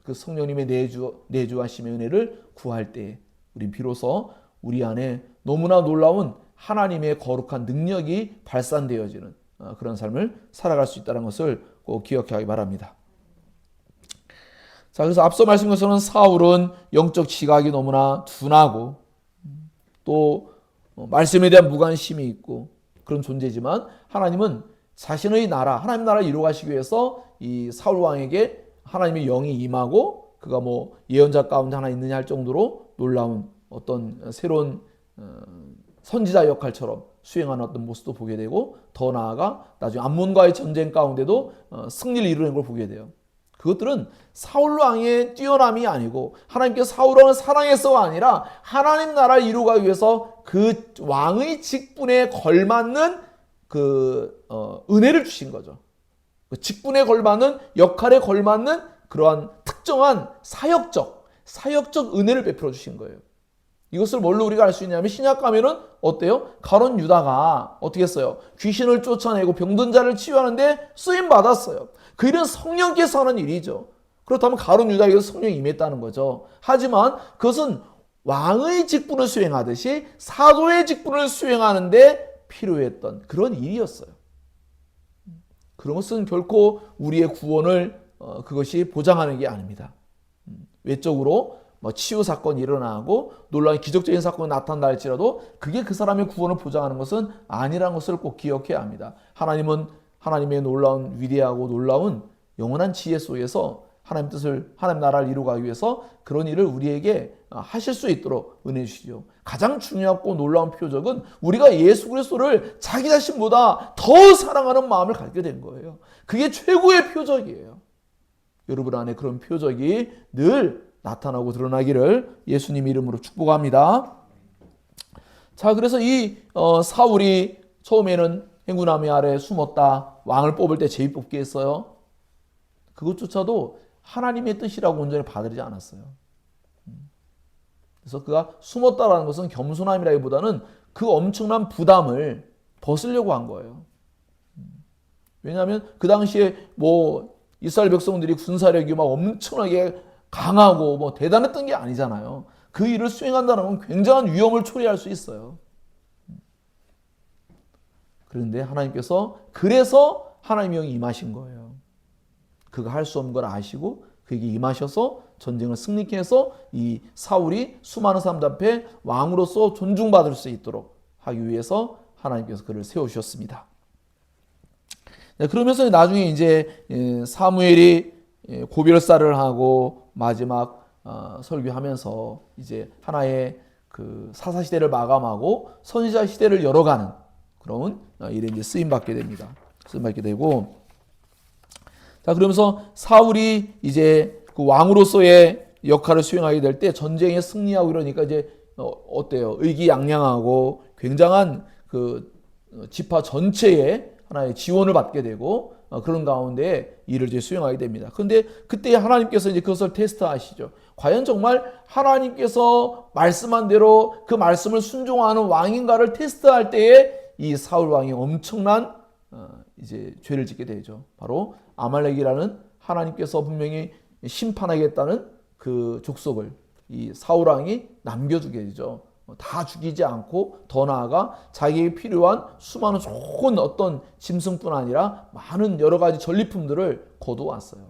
그 성령님의 내주하심의 은혜를 구할 때 우린 비로소 우리 안에 너무나 놀라운 하나님의 거룩한 능력이 발산되어지는 그런 삶을 살아갈 수 있다는 것을 꼭 기억하기 바랍니다. 자, 그래서 앞서 말씀한 것처럼 사울은 영적 지각이 너무나 둔하고 또 말씀에 대한 무관심이 있고 그런 존재지만, 하나님은 자신의 나라, 하나님 나라를 이루어가시기 위해서 이 사울 왕에게 하나님의 영이 임하고, 그가 예언자 가운데 하나 있느냐 할 정도로 놀라운 어떤 새로운 선지자 역할처럼 수행하는 어떤 모습도 보게 되고, 더 나아가 나중에 암몬과의 전쟁 가운데도 승리를 이루는 걸 보게 돼요. 그것들은 사울 왕의 뛰어남이 아니고 하나님께서 사울 왕을 사랑해서가 아니라 하나님 나라를 이루기 위해서 그 왕의 직분에 걸맞는 은혜를 주신 거죠. 그 직분에 걸맞는, 역할에 걸맞는 그러한 특정한 사역적 은혜를 베풀어 주신 거예요. 이것을 뭘로 우리가 알 수 있냐면, 신약 가면은 어때요? 가룟 유다가 어떻게 했어요? 귀신을 쫓아내고 병든 자를 치유하는데 쓰임 받았어요. 그 일은 성령께서 하는 일이죠. 그렇다면 가룟 유다에게도 성령이 임했다는 거죠. 하지만 그것은 왕의 직분을 수행하듯이 사도의 직분을 수행하는데 필요했던 그런 일이었어요. 그런 것은 결코 우리의 구원을 그것이 보장하는 게 아닙니다. 외적으로 치유 사건이 일어나고 놀라운 기적적인 사건이 나타난다 할지라도 그게 그 사람의 구원을 보장하는 것은 아니라는 것을 꼭 기억해야 합니다. 하나님은 하나님의 놀라운 위대하고 놀라운 영원한 지혜 속에서 하나님 뜻을, 하나님 나라를 이루기 위해서 그런 일을 우리에게 하실 수 있도록 은혜 주시죠. 가장 중요하고 놀라운 표적은 우리가 예수 그리스도를 자기 자신보다 더 사랑하는 마음을 갖게 된 거예요. 그게 최고의 표적이에요. 여러분 안에 그런 표적이 늘 나타나고 드러나기를 예수님 이름으로 축복합니다. 자, 그래서 이 사울이 처음에는 행군나무 아래에 숨었다, 왕을 뽑을 때 제비 뽑기 했어요. 그것조차도 하나님의 뜻이라고 온전히 받아들이지 않았어요. 그래서 그가 숨었다라는 것은 겸손함이라기보다는 그 엄청난 부담을 벗으려고 한 거예요. 왜냐하면 그 당시에 이스라엘 백성들이 군사력이 막 엄청나게 강하고 대단했던 게 아니잖아요. 그 일을 수행한다는 건 굉장한 위험을 초래할 수 있어요. 그런데 하나님께서, 그래서 하나님의 영이 임하신 거예요. 그가 할 수 없는 걸 아시고 그에게 임하셔서 전쟁을 승리케 해서 이 사울이 수많은 사람들 앞에 왕으로서 존중받을 수 있도록 하기 위해서 하나님께서 그를 세우셨습니다. 그러면서 나중에 이제 사무엘이 고별사를 하고 마지막 설교하면서 이제 하나의 그 사사 시대를 마감하고 선지자 시대를 열어가는 그런 일에 이제 쓰임 받게 됩니다. 쓰임 받게 되고, 자 그러면서 사울이 이제 그 왕으로서의 역할을 수행하게 될 때 전쟁에 승리하고 이러니까 이제 어때요? 의기양양하고 굉장한 그 지파 전체의 하나의 지원을 받게 되고 그런 가운데 일을 이제 수행하게 됩니다. 그런데 그때 하나님께서 이제 그것을 테스트하시죠. 과연 정말 하나님께서 말씀한 대로 그 말씀을 순종하는 왕인가를 테스트할 때에 이 사울 왕이 엄청난 이제 죄를 짓게 되죠. 바로 아말렉이라는 하나님께서 분명히 심판하겠다는 그 족속을 이 사울 왕이 남겨두게 되죠. 다 죽이지 않고 더 나아가 자기에게 필요한 수많은 좋은 어떤 짐승뿐 아니라 많은 여러 가지 전리품들을 거두어왔어요.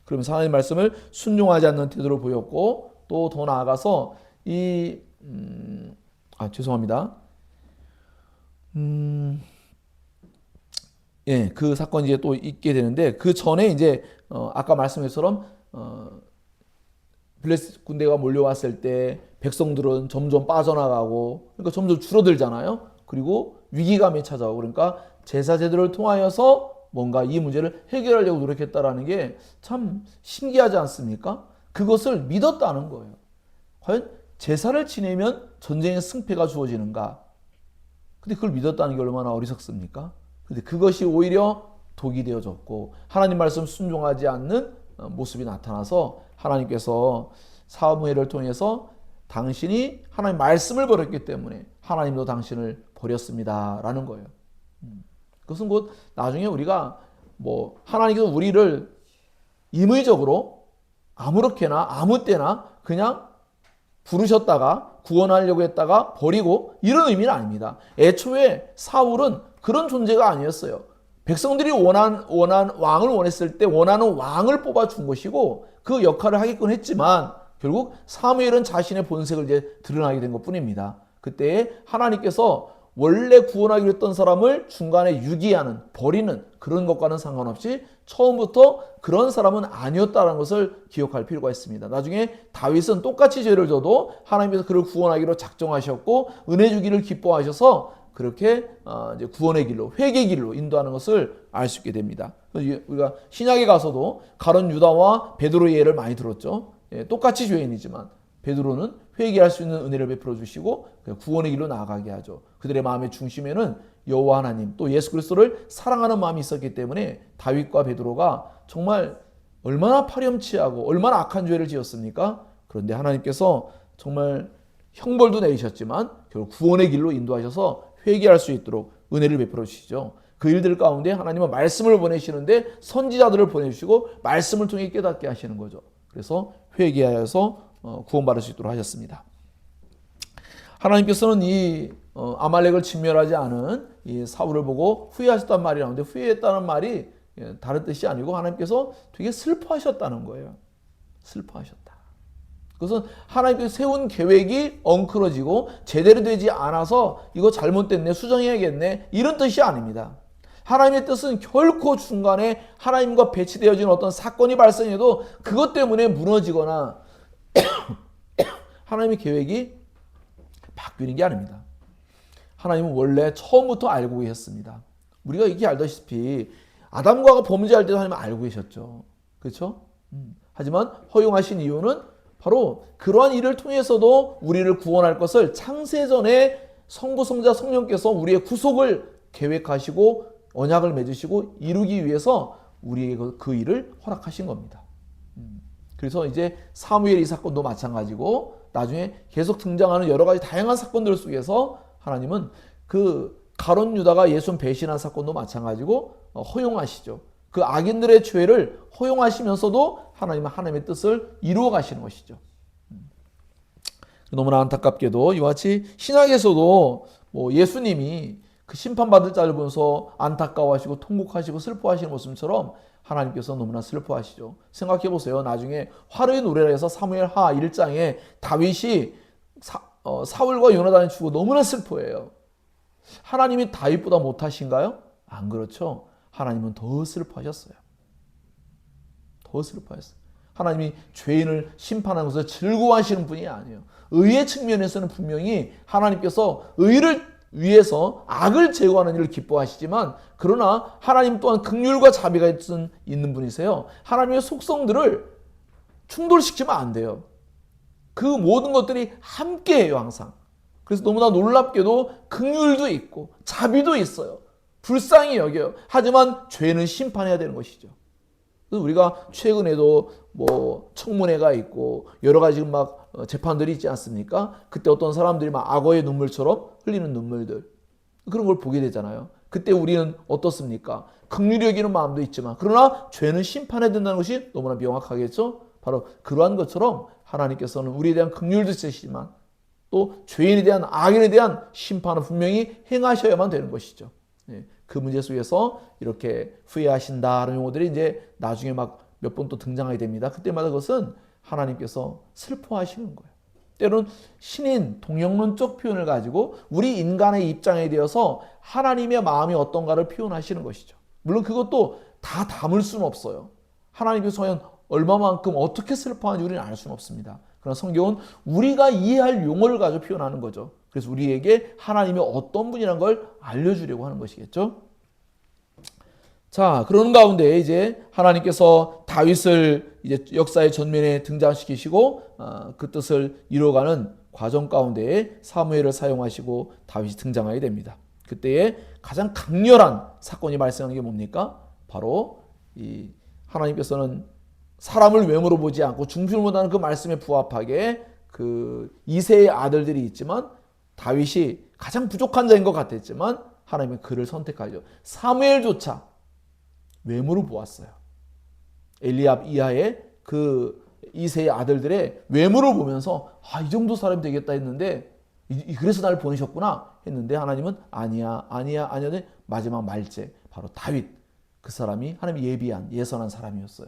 그러면서 하나님의 말씀을 순종하지 않는 태도를 보였고, 또 더 나아가서 죄송합니다. 예, 그 사건이 이제 또 있게 되는데, 그 전에 이제 아까 말씀드린 것처럼 블레셋 군대가 몰려왔을 때 백성들은 점점 빠져나가고, 그러니까 점점 줄어들잖아요. 그리고 위기감이 찾아오고, 그러니까 제사 제도를 통하여서 뭔가 이 문제를 해결하려고 노력했다라는 게 참 신기하지 않습니까? 그것을 믿었다는 거예요. 과연 제사를 지내면 전쟁의 승패가 주어지는가? 근데 그걸 믿었다는 게 얼마나 어리석습니까? 근데 그것이 오히려 독이 되어졌고, 하나님 말씀 순종하지 않는 모습이 나타나서 하나님께서 사무엘을 통해서 당신이 하나님 말씀을 버렸기 때문에 하나님도 당신을 버렸습니다라는 거예요. 그것은 곧 나중에 우리가 하나님께서 우리를 임의적으로 아무렇게나 아무 때나 그냥 부르셨다가 구원하려고 했다가 버리고 이런 의미는 아닙니다. 애초에 사울은 그런 존재가 아니었어요. 백성들이 원한 왕을 원했을 때 원하는 왕을 뽑아준 것이고 그 역할을 하겠군 했지만 결국 사무엘은 자신의 본색을 이제 드러나게 된 것뿐입니다. 그때 하나님께서 원래 구원하기로 했던 사람을 중간에 유기하는, 버리는 그런 것과는 상관없이 처음부터 그런 사람은 아니었다는 것을 기억할 필요가 있습니다. 나중에 다윗은 똑같이 죄를 져도 하나님께서 그를 구원하기로 작정하셨고 은혜 주기를 기뻐하셔서 그렇게 이제 구원의 길로, 회개의 길로 인도하는 것을 알 수 있게 됩니다. 우리가 신약에 가서도 가룟 유다와 베드로의 예를 많이 들었죠. 똑같이 죄인이지만 베드로는 회개할 수 있는 은혜를 베풀어 주시고 구원의 길로 나아가게 하죠. 그들의 마음의 중심에는 여호와 하나님 또 예수 그리스도를 사랑하는 마음이 있었기 때문에 다윗과 베드로가 정말 얼마나 파렴치하고 얼마나 악한 죄를 지었습니까? 그런데 하나님께서 정말 형벌도 내리셨지만 결국 구원의 길로 인도하셔서 회개할 수 있도록 은혜를 베풀어 주시죠. 그 일들 가운데 하나님은 말씀을 보내시는데 선지자들을 보내주시고 말씀을 통해 깨닫게 하시는 거죠. 그래서 회개하여서 구원받을 수 있도록 하셨습니다. 하나님께서는 이 아말렉을 진멸하지 않은 이 사울을 보고 후회하셨단 말이 나오는데 후회했다는 말이 다른 뜻이 아니고 하나님께서 되게 슬퍼하셨다는 거예요. 슬퍼하셨다. 그것은 하나님께서 세운 계획이 엉클어지고 제대로 되지 않아서 이거 잘못됐네, 수정해야겠네 이런 뜻이 아닙니다. 하나님의 뜻은 결코 중간에 하나님과 배치되어진 어떤 사건이 발생해도 그것 때문에 무너지거나 하나님의 계획이 바뀌는 게 아닙니다. 하나님은 원래 처음부터 알고 계셨습니다. 우리가 이렇게 알다시피 아담과 하와가 범죄할 때도 하나님은 알고 계셨죠. 그렇죠? 하지만 허용하신 이유는 바로 그러한 일을 통해서도 우리를 구원할 것을 창세전에 성부, 성자, 성령께서 우리의 구속을 계획하시고 언약을 맺으시고 이루기 위해서 우리에게 그 일을 허락하신 겁니다. 그래서 이제 사무엘 이 사건도 마찬가지고 나중에 계속 등장하는 여러 가지 다양한 사건들 속에서 하나님은 그 가룟 유다가 예수 배신한 사건도 마찬가지고 허용하시죠. 그 악인들의 죄를 허용하시면서도 하나님은 하나님의 뜻을 이루어 가시는 것이죠. 너무나 안타깝게도 이와 같이 신약에서도 예수님이 그 심판받을 자를 보면서 안타까워하시고 통곡하시고 슬퍼하시는 모습처럼 하나님께서 너무나 슬퍼하시죠. 생각해 보세요. 나중에 화로의 노래라 해서 사무엘 하 1장에 다윗이 사울과 요나단이 죽고 너무나 슬퍼해요. 하나님이 다윗보다 못하신가요? 안 그렇죠. 하나님은 더 슬퍼하셨어요. 더 슬퍼하셨어요. 하나님이 죄인을 심판하는 것을 즐거워하시는 분이 아니에요. 의의 측면에서는 분명히 하나님께서 의를 위해서 악을 제거하는 일을 기뻐하시지만, 그러나 하나님 또한 긍휼과 자비가 있는 분이세요. 하나님의 속성들을 충돌시키면 안 돼요. 그 모든 것들이 함께해요, 항상. 그래서 너무나 놀랍게도 긍휼도 있고 자비도 있어요. 불쌍히 여겨요. 하지만 죄는 심판해야 되는 것이죠. 그래서 우리가 최근에도 뭐 청문회가 있고 여러 가지 막 재판들이 있지 않습니까? 그때 어떤 사람들이 막 악어의 눈물처럼 흘리는 눈물들, 그런 걸 보게 되잖아요. 그때 우리는 어떻습니까? 긍휼히 여기는 마음도 있지만, 그러나 죄는 심판해야 된다는 것이 너무나 명확하겠죠? 바로 그러한 것처럼 하나님께서는 우리에 대한 긍휼도 있으시지만 또 죄인에 대한, 악인에 대한 심판을 분명히 행하셔야만 되는 것이죠. 그 문제 속에서 이렇게 후회하신다는 용어들이 이제 나중에 막 몇 번 또 등장하게 됩니다. 그때마다 그것은 하나님께서 슬퍼하시는 거예요. 때로는 신인 동영론적 표현을 가지고 우리 인간의 입장에 대해서 하나님의 마음이 어떤가를 표현하시는 것이죠. 물론 그것도 다 담을 수는 없어요. 하나님께서 과연 얼마만큼 어떻게 슬퍼하는지 우리는 알 수는 없습니다. 그러나 성경은 우리가 이해할 용어를 가지고 표현하는 거죠. 그래서 우리에게 하나님이 어떤 분이라는 걸 알려주려고 하는 것이겠죠. 자, 그러는 가운데 이제 하나님께서 다윗을 이제 역사의 전면에 등장시키시고 그 뜻을 이루어가는 과정 가운데 사무엘을 사용하시고 다윗이 등장하게 됩니다. 그때에 가장 강렬한 사건이 발생하는 게 뭡니까? 바로 이 하나님께서는 사람을 외모로 보지 않고 중심을 보다는 그 말씀에 부합하게 그 이새의 아들들이 있지만 다윗이 가장 부족한 자인 것 같았지만 하나님은 그를 선택하죠. 사무엘조차 외모를 보았어요. 엘리압 이하의 그 이새의 아들들의 외모를 보면서 이 정도 사람이 되겠다 했는데, 그래서 나를 보내셨구나 했는데 하나님은 아니야 마지막 말째 바로 다윗, 그 사람이 하나님이 예선한 사람이었어요.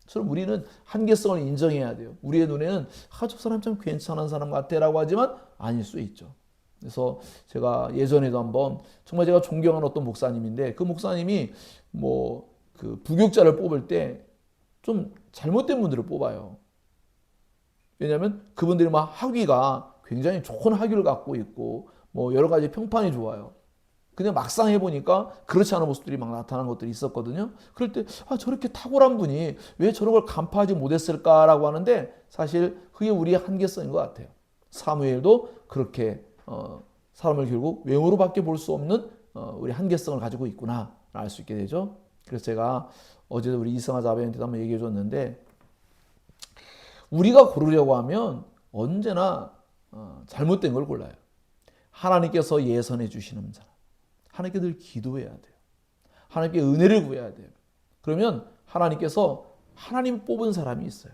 처럼 우리는 한계성을 인정해야 돼요. 우리의 눈에는 저 사람 참 괜찮은 사람 같아 라고 하지만 아닐 수 있죠. 그래서 제가 예전에도 한번 정말 제가 존경하는 어떤 목사님인데, 그 목사님이 뭐 그 부교육자를 뽑을 때 좀 잘못된 분들을 뽑아요. 왜냐하면 그분들이 막 학위가 굉장히 좋은 학위를 갖고 있고 뭐 여러 가지 평판이 좋아요. 근데 막상 해보니까 그렇지 않은 모습들이 막 나타나는 것들이 있었거든요. 그럴 때 저렇게 탁월한 분이 왜 저런 걸 간파하지 못했을까라고 하는데, 사실 그게 우리의 한계성인 것 같아요. 사무엘도 그렇게 사람을 결국 외모로밖에 볼 수 없는 우리 한계성을 가지고 있구나 알 수 있게 되죠. 그래서 제가 어제도 우리 이승하 자매한테도 한번 얘기해 줬는데, 우리가 고르려고 하면 언제나 잘못된 걸 골라요. 하나님께서 예선해 주시는 사람, 하나님께 늘 기도해야 돼요. 하나님께 은혜를 구해야 돼요. 그러면 하나님께서 하나님 뽑은 사람이 있어요.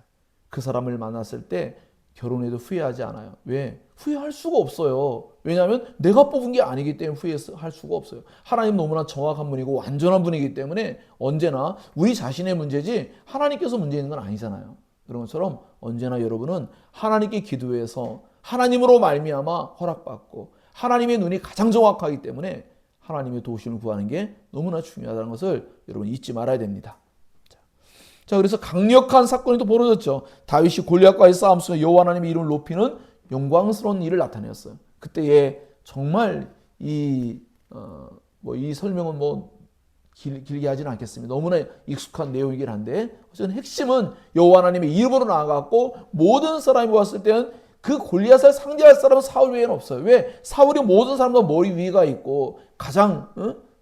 그 사람을 만났을 때 결혼해도 후회하지 않아요. 왜? 후회할 수가 없어요. 왜냐하면 내가 뽑은 게 아니기 때문에 후회할 수가 없어요. 하나님 너무나 정확한 분이고 완전한 분이기 때문에 언제나 우리 자신의 문제지 하나님께서 문제 있는 건 아니잖아요. 그런 것처럼 언제나 여러분은 하나님께 기도해서 하나님으로 말미암아 허락받고 하나님의 눈이 가장 정확하기 때문에 하나님의 도우심을 구하는 게 너무나 중요하다는 것을 여러분 잊지 말아야 됩니다. 자, 그래서 강력한 사건이 또 벌어졌죠. 다윗이 골리앗과의 싸움 속에 여호와 하나님의 이름을 높이는 영광스러운 일을 나타냈어요. 그때에 정말 이 설명은 길게 하지는 않겠습니다. 너무나 익숙한 내용이긴 한데, 어쨌든 핵심은 여호와 하나님의 이름으로 나아갔고 모든 사람이 보았을 때는 그 골리앗을 상대할 사람은 사울 외에는 없어요. 왜? 사울이 모든 사람보다 머리 위가 있고 가장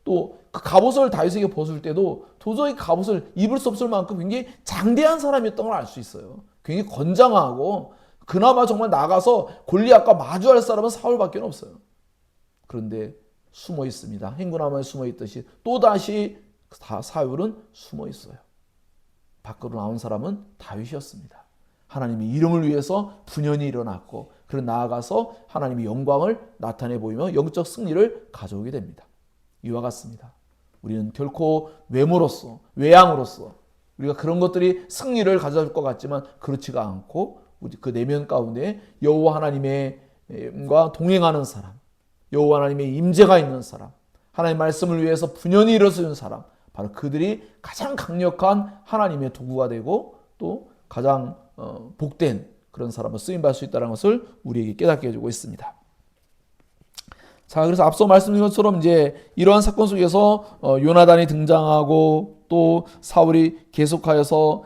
또 그 갑옷을 다윗에게 벗을 때도 도저히 갑옷을 입을 수 없을 만큼 굉장히 장대한 사람이었던 걸 알 수 있어요. 굉장히 건장하고 그나마 정말 나가서 골리앗과 마주할 사람은 사울밖에 없어요. 그런데 숨어 있습니다. 행군하면 숨어 있듯이 또다시 사울은 숨어 있어요. 밖으로 나온 사람은 다윗이었습니다. 하나님의 이름을 위해서 분연히 일어났고, 그런 나아가서 하나님의 영광을 나타내 보이며 영적 승리를 가져오게 됩니다. 이와 같습니다. 우리는 결코 외모로서, 외양으로서 우리가 그런 것들이 승리를 가져올 것 같지만 그렇지가 않고, 그 내면 가운데 여호와 하나님과 동행하는 사람, 여호와 하나님의 임재가 있는 사람, 하나님의 말씀을 위해서 분연히 일어서는 사람, 바로 그들이 가장 강력한 하나님의 도구가 되고 또 가장 복된 그런 사람으로 쓰임받을 수 있다는 것을 우리에게 깨닫게 해주고 있습니다. 자, 그래서 앞서 말씀드린 것처럼 이제 이러한 사건 속에서 요나단이 등장하고 또 사울이 계속하여서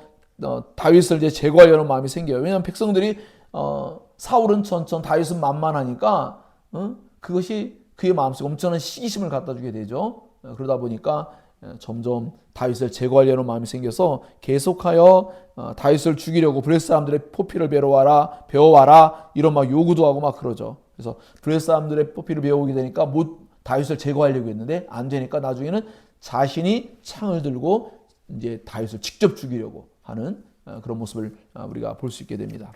다윗을 이제 제거하려는 마음이 생겨요. 왜냐하면 백성들이 사울은 천천, 다윗은 만만하니까 그것이 그의 마음속에 엄청난 시기심을 갖다 주게 되죠. 그러다 보니까 점점 다윗을 제거하려는 마음이 생겨서 계속하여 다윗을 죽이려고 블레셋 사람들의 포피를 배워와라 이런 막 요구도 하고 막 그러죠. 그래서 블레셋 사람들의 포피를 배워오게 되니까 다윗을 제거하려고 했는데 안 되니까 나중에는 자신이 창을 들고 이제 다윗을 직접 죽이려고 하는 그런 모습을 우리가 볼 수 있게 됩니다.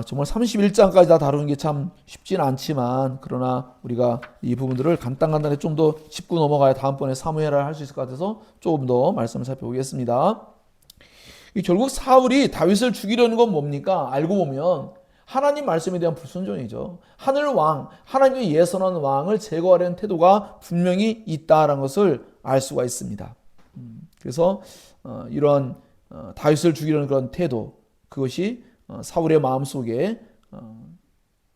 정말 31장까지 다 다루는 게 참 쉽지는 않지만 그러나 우리가 이 부분들을 간단하게 좀 더 짚고 넘어가야 다음번에 사무엘을 할 수 있을 것 같아서 조금 더 말씀을 살펴보겠습니다. 결국 사울이 다윗을 죽이려는 건 뭡니까? 알고 보면 하나님 말씀에 대한 불순종이죠. 하늘 왕, 하나님이 예선한 왕을 제거하려는 태도가 분명히 있다는 것을 알 수가 있습니다. 그래서 이러한 다윗을 죽이려는 그런 태도, 그것이 사울의 마음속에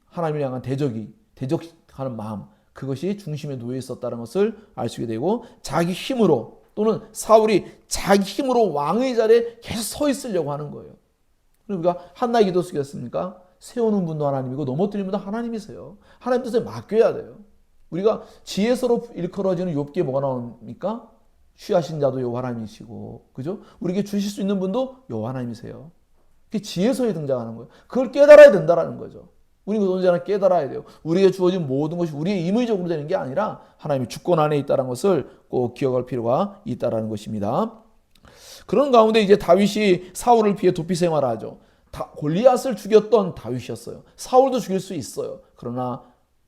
하나님을 향한 대적하는 마음, 그것이 중심에 놓여 있었다는 것을 알 수 있게 되고, 자기 힘으로 또는 사울이 자기 힘으로 왕의 자리에 계속 서 있으려고 하는 거예요. 우리가 한나의 기도 쓰겠습니까? 세우는 분도 하나님이고 넘어뜨리는 분도 하나님이세요. 하나님 뜻에 맡겨야 돼요. 우리가 지혜서로 일컬어지는 욥기에 뭐가 나옵니까? 취하신 자도 여호와 하나님이시고, 그죠? 우리에게 주실 수 있는 분도 여호와 하나님이세요. 그게 지혜서에 등장하는 거예요. 그걸 깨달아야 된다는 거죠. 우리는 언제나 깨달아야 돼요. 우리에게 주어진 모든 것이 우리의 임의적으로 되는 게 아니라 하나님의 주권 안에 있다는 것을 꼭 기억할 필요가 있다는 것입니다. 그런 가운데 이제 다윗이 사울을 피해 도피 생활을 하죠. 골리앗을 죽였던 다윗이었어요. 사울도 죽일 수 있어요. 그러나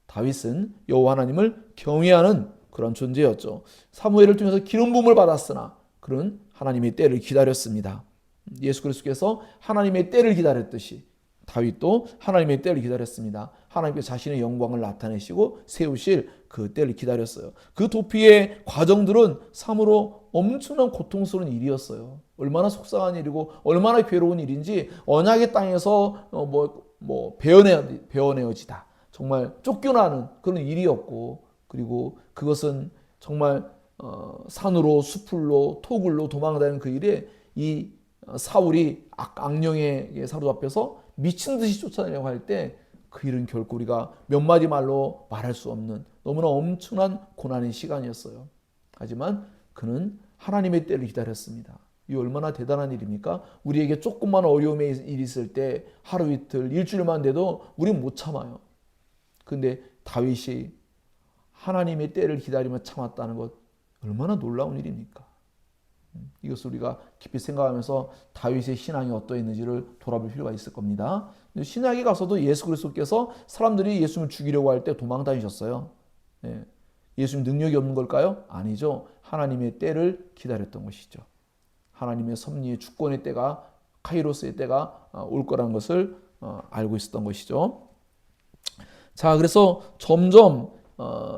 다윗은 여호와 하나님을 경외하는 그런 존재였죠. 사무엘을 통해서 기름 부음을 받았으나 그는 하나님의 때를 기다렸습니다. 예수 그리스도께서 하나님의 때를 기다렸듯이 다윗도 하나님의 때를 기다렸습니다. 하나님께서 자신의 영광을 나타내시고 세우실 그 때를 기다렸어요. 그 도피의 과정들은 참으로 엄청난 고통스러운 일이었어요. 얼마나 속상한 일이고 얼마나 괴로운 일인지 언약의 땅에서 베어내어지다. 정말 쫓겨나는 그런 일이었고, 그리고 그것은 정말 산으로 숲으로 토굴로 도망다니는 그 일에 이 사울이 악령에게 사로잡혀서 미친 듯이 쫓아내려고 할 때 그 일은 결코 우리가 몇 마디 말로 말할 수 없는 너무나 엄청난 고난의 시간이었어요. 하지만 그는 하나님의 때를 기다렸습니다. 이 얼마나 대단한 일입니까? 우리에게 조금만 어려움의 일이 있을 때 하루 이틀 일주일만 돼도 우리는 못 참아요. 근데 다윗이 하나님의 때를 기다리며 참았다는 것 얼마나 놀라운 일입니까? 이것을 우리가 깊이 생각하면서 다윗의 신앙이 어떠했는지를 돌아볼 필요가 있을 겁니다. 신약에 가서도 예수 그리스도께서 사람들이 예수님을 죽이려고 할 때 도망 다니셨어요. 예수님 능력이 없는 걸까요? 아니죠. 하나님의 때를 기다렸던 것이죠. 하나님의 섭리의 주권의 때가, 카이로스의 때가 올 거라는 것을 알고 있었던 것이죠. 자, 그래서 점점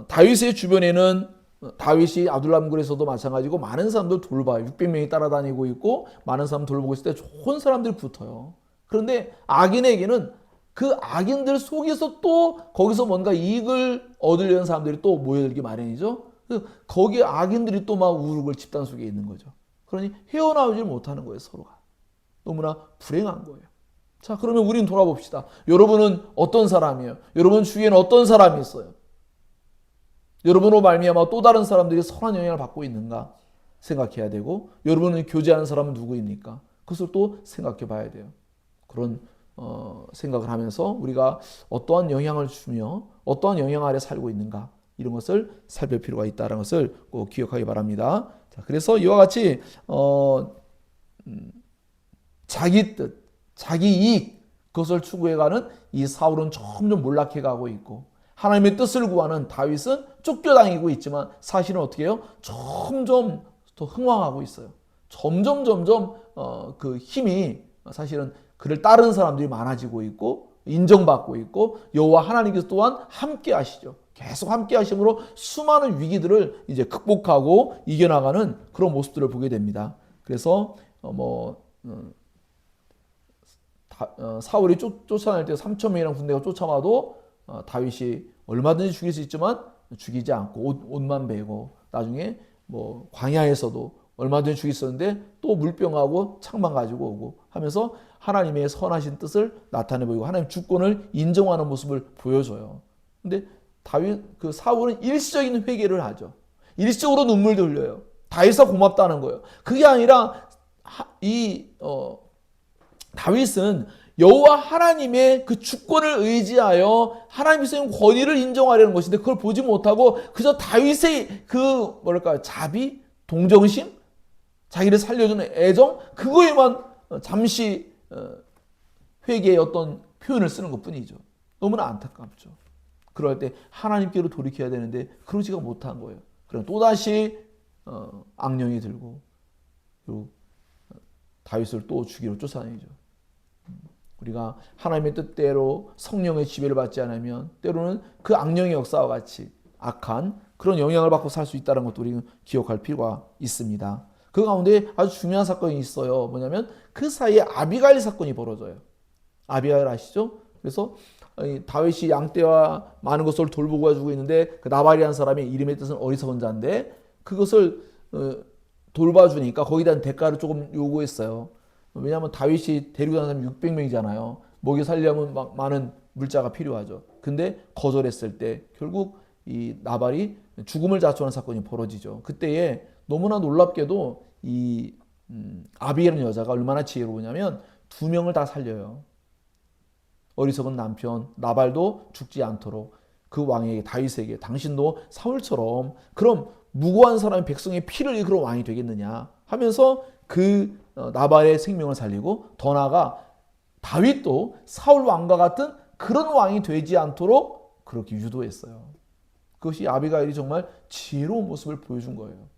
다윗의 주변에는 다윗이 아둘람굴에서도 마찬가지고 많은 사람들 돌봐요. 600명이 따라다니고 있고 많은 사람 돌보고 있을 때 좋은 사람들이 붙어요. 그런데 악인에게는 그 악인들 속에서 또 거기서 뭔가 이익을 얻으려는 사람들이 또 모여들기 마련이죠. 거기에 악인들이 또 막 우르고 집단 속에 있는 거죠. 그러니 헤어나오질 못하는 거예요, 서로가. 너무나 불행한 거예요. 자, 그러면 우리는 돌아봅시다. 여러분은 어떤 사람이에요? 여러분 주위에는 어떤 사람이 있어요? 여러분으로 말미암아 또 다른 사람들이 선한 영향을 받고 있는가 생각해야 되고, 여러분은 교제하는 사람은 누구입니까? 그것을 또 생각해 봐야 돼요. 그런 생각을 하면서 우리가 어떠한 영향을 주며 어떠한 영향 아래 살고 있는가, 이런 것을 살필 필요가 있다는 것을 꼭 기억하기 바랍니다. 자, 그래서 이와 같이 자기 뜻, 자기 이익, 그것을 추구해가는 이 사울은 점점 몰락해가고 있고, 하나님의 뜻을 구하는 다윗은 쫓겨다니고 있지만 사실은 어떻게 해요? 점점 더 흥왕하고 있어요. 점점 그 힘이 사실은 그를 따르는 사람들이 많아지고 있고 인정받고 있고, 여호와 하나님께서 또한 함께 하시죠. 계속 함께 하심으로 수많은 위기들을 이제 극복하고 이겨나가는 그런 모습들을 보게 됩니다. 그래서 사울이 쫓아낼 때 3천 명이랑 군대가 쫓아와도 다윗이 얼마든지 죽일 수 있지만 죽이지 않고 옷만 베고 나중에 뭐 광야에서도 얼마든지 죽일 수 있었는데 또 물병하고 창만 가지고 오고 하면서 하나님의 선하신 뜻을 나타내 보이고 하나님 주권을 인정하는 모습을 보여줘요. 근데 그 사울은 일시적인 회개를 하죠. 일시적으로 눈물도 흘려요. 다윗아 고맙다는 거예요. 그게 아니라 다윗은 여호와 하나님의 그 주권을 의지하여 하나님의 세운 권위를 인정하려는 것인데 그걸 보지 못하고 그저 다윗의 그 자비, 동정심, 자기를 살려주는 애정 그거에만 잠시 회개의 어떤 표현을 쓰는 것뿐이죠. 너무나 안타깝죠. 그럴 때 하나님께로 돌이켜야 되는데 그러지가 못한 거예요. 그럼 또다시 악령이 들고 그리고 다윗을 또 죽이러 쫓아다니죠. 우리가 하나님의 뜻대로 성령의 지배를 받지 않으면 때로는 그 악령의 역사와 같이 악한 그런 영향을 받고 살 수 있다는 것도 우리는 기억할 필요가 있습니다. 그 가운데 아주 중요한 사건이 있어요. 뭐냐면 그 사이에 아비가일 사건이 벌어져요. 아비가일 아시죠? 그래서 다윗이 양떼와 많은 것을 돌보고 가지고 있는데 그 나발이라는 사람이 이름의 뜻은 어리석은 자인데 그것을 돌봐주니까 거기에 대한 대가를 조금 요구했어요. 왜냐하면 다윗이 데리고 다니는 사람이 600명이잖아요. 먹여 살려면 많은 물자가 필요하죠. 근데 거절했을 때 결국 이 나발이 죽음을 자초하는 사건이 벌어지죠. 그때에 너무나 놀랍게도 이 아비라는 여자가 얼마나 지혜로우냐면 2명을 다 살려요. 어리석은 남편 나발도 죽지 않도록 그 왕에게 다윗에게 당신도 사울처럼 그럼 무고한 사람이 백성의 피를 흘린 그런 왕이 되겠느냐 하면서 그 나발의 생명을 살리고 더 나아가 다윗도 사울 왕과 같은 그런 왕이 되지 않도록 그렇게 유도했어요. 그것이 아비가일이 정말 지혜로운 모습을 보여준 거예요.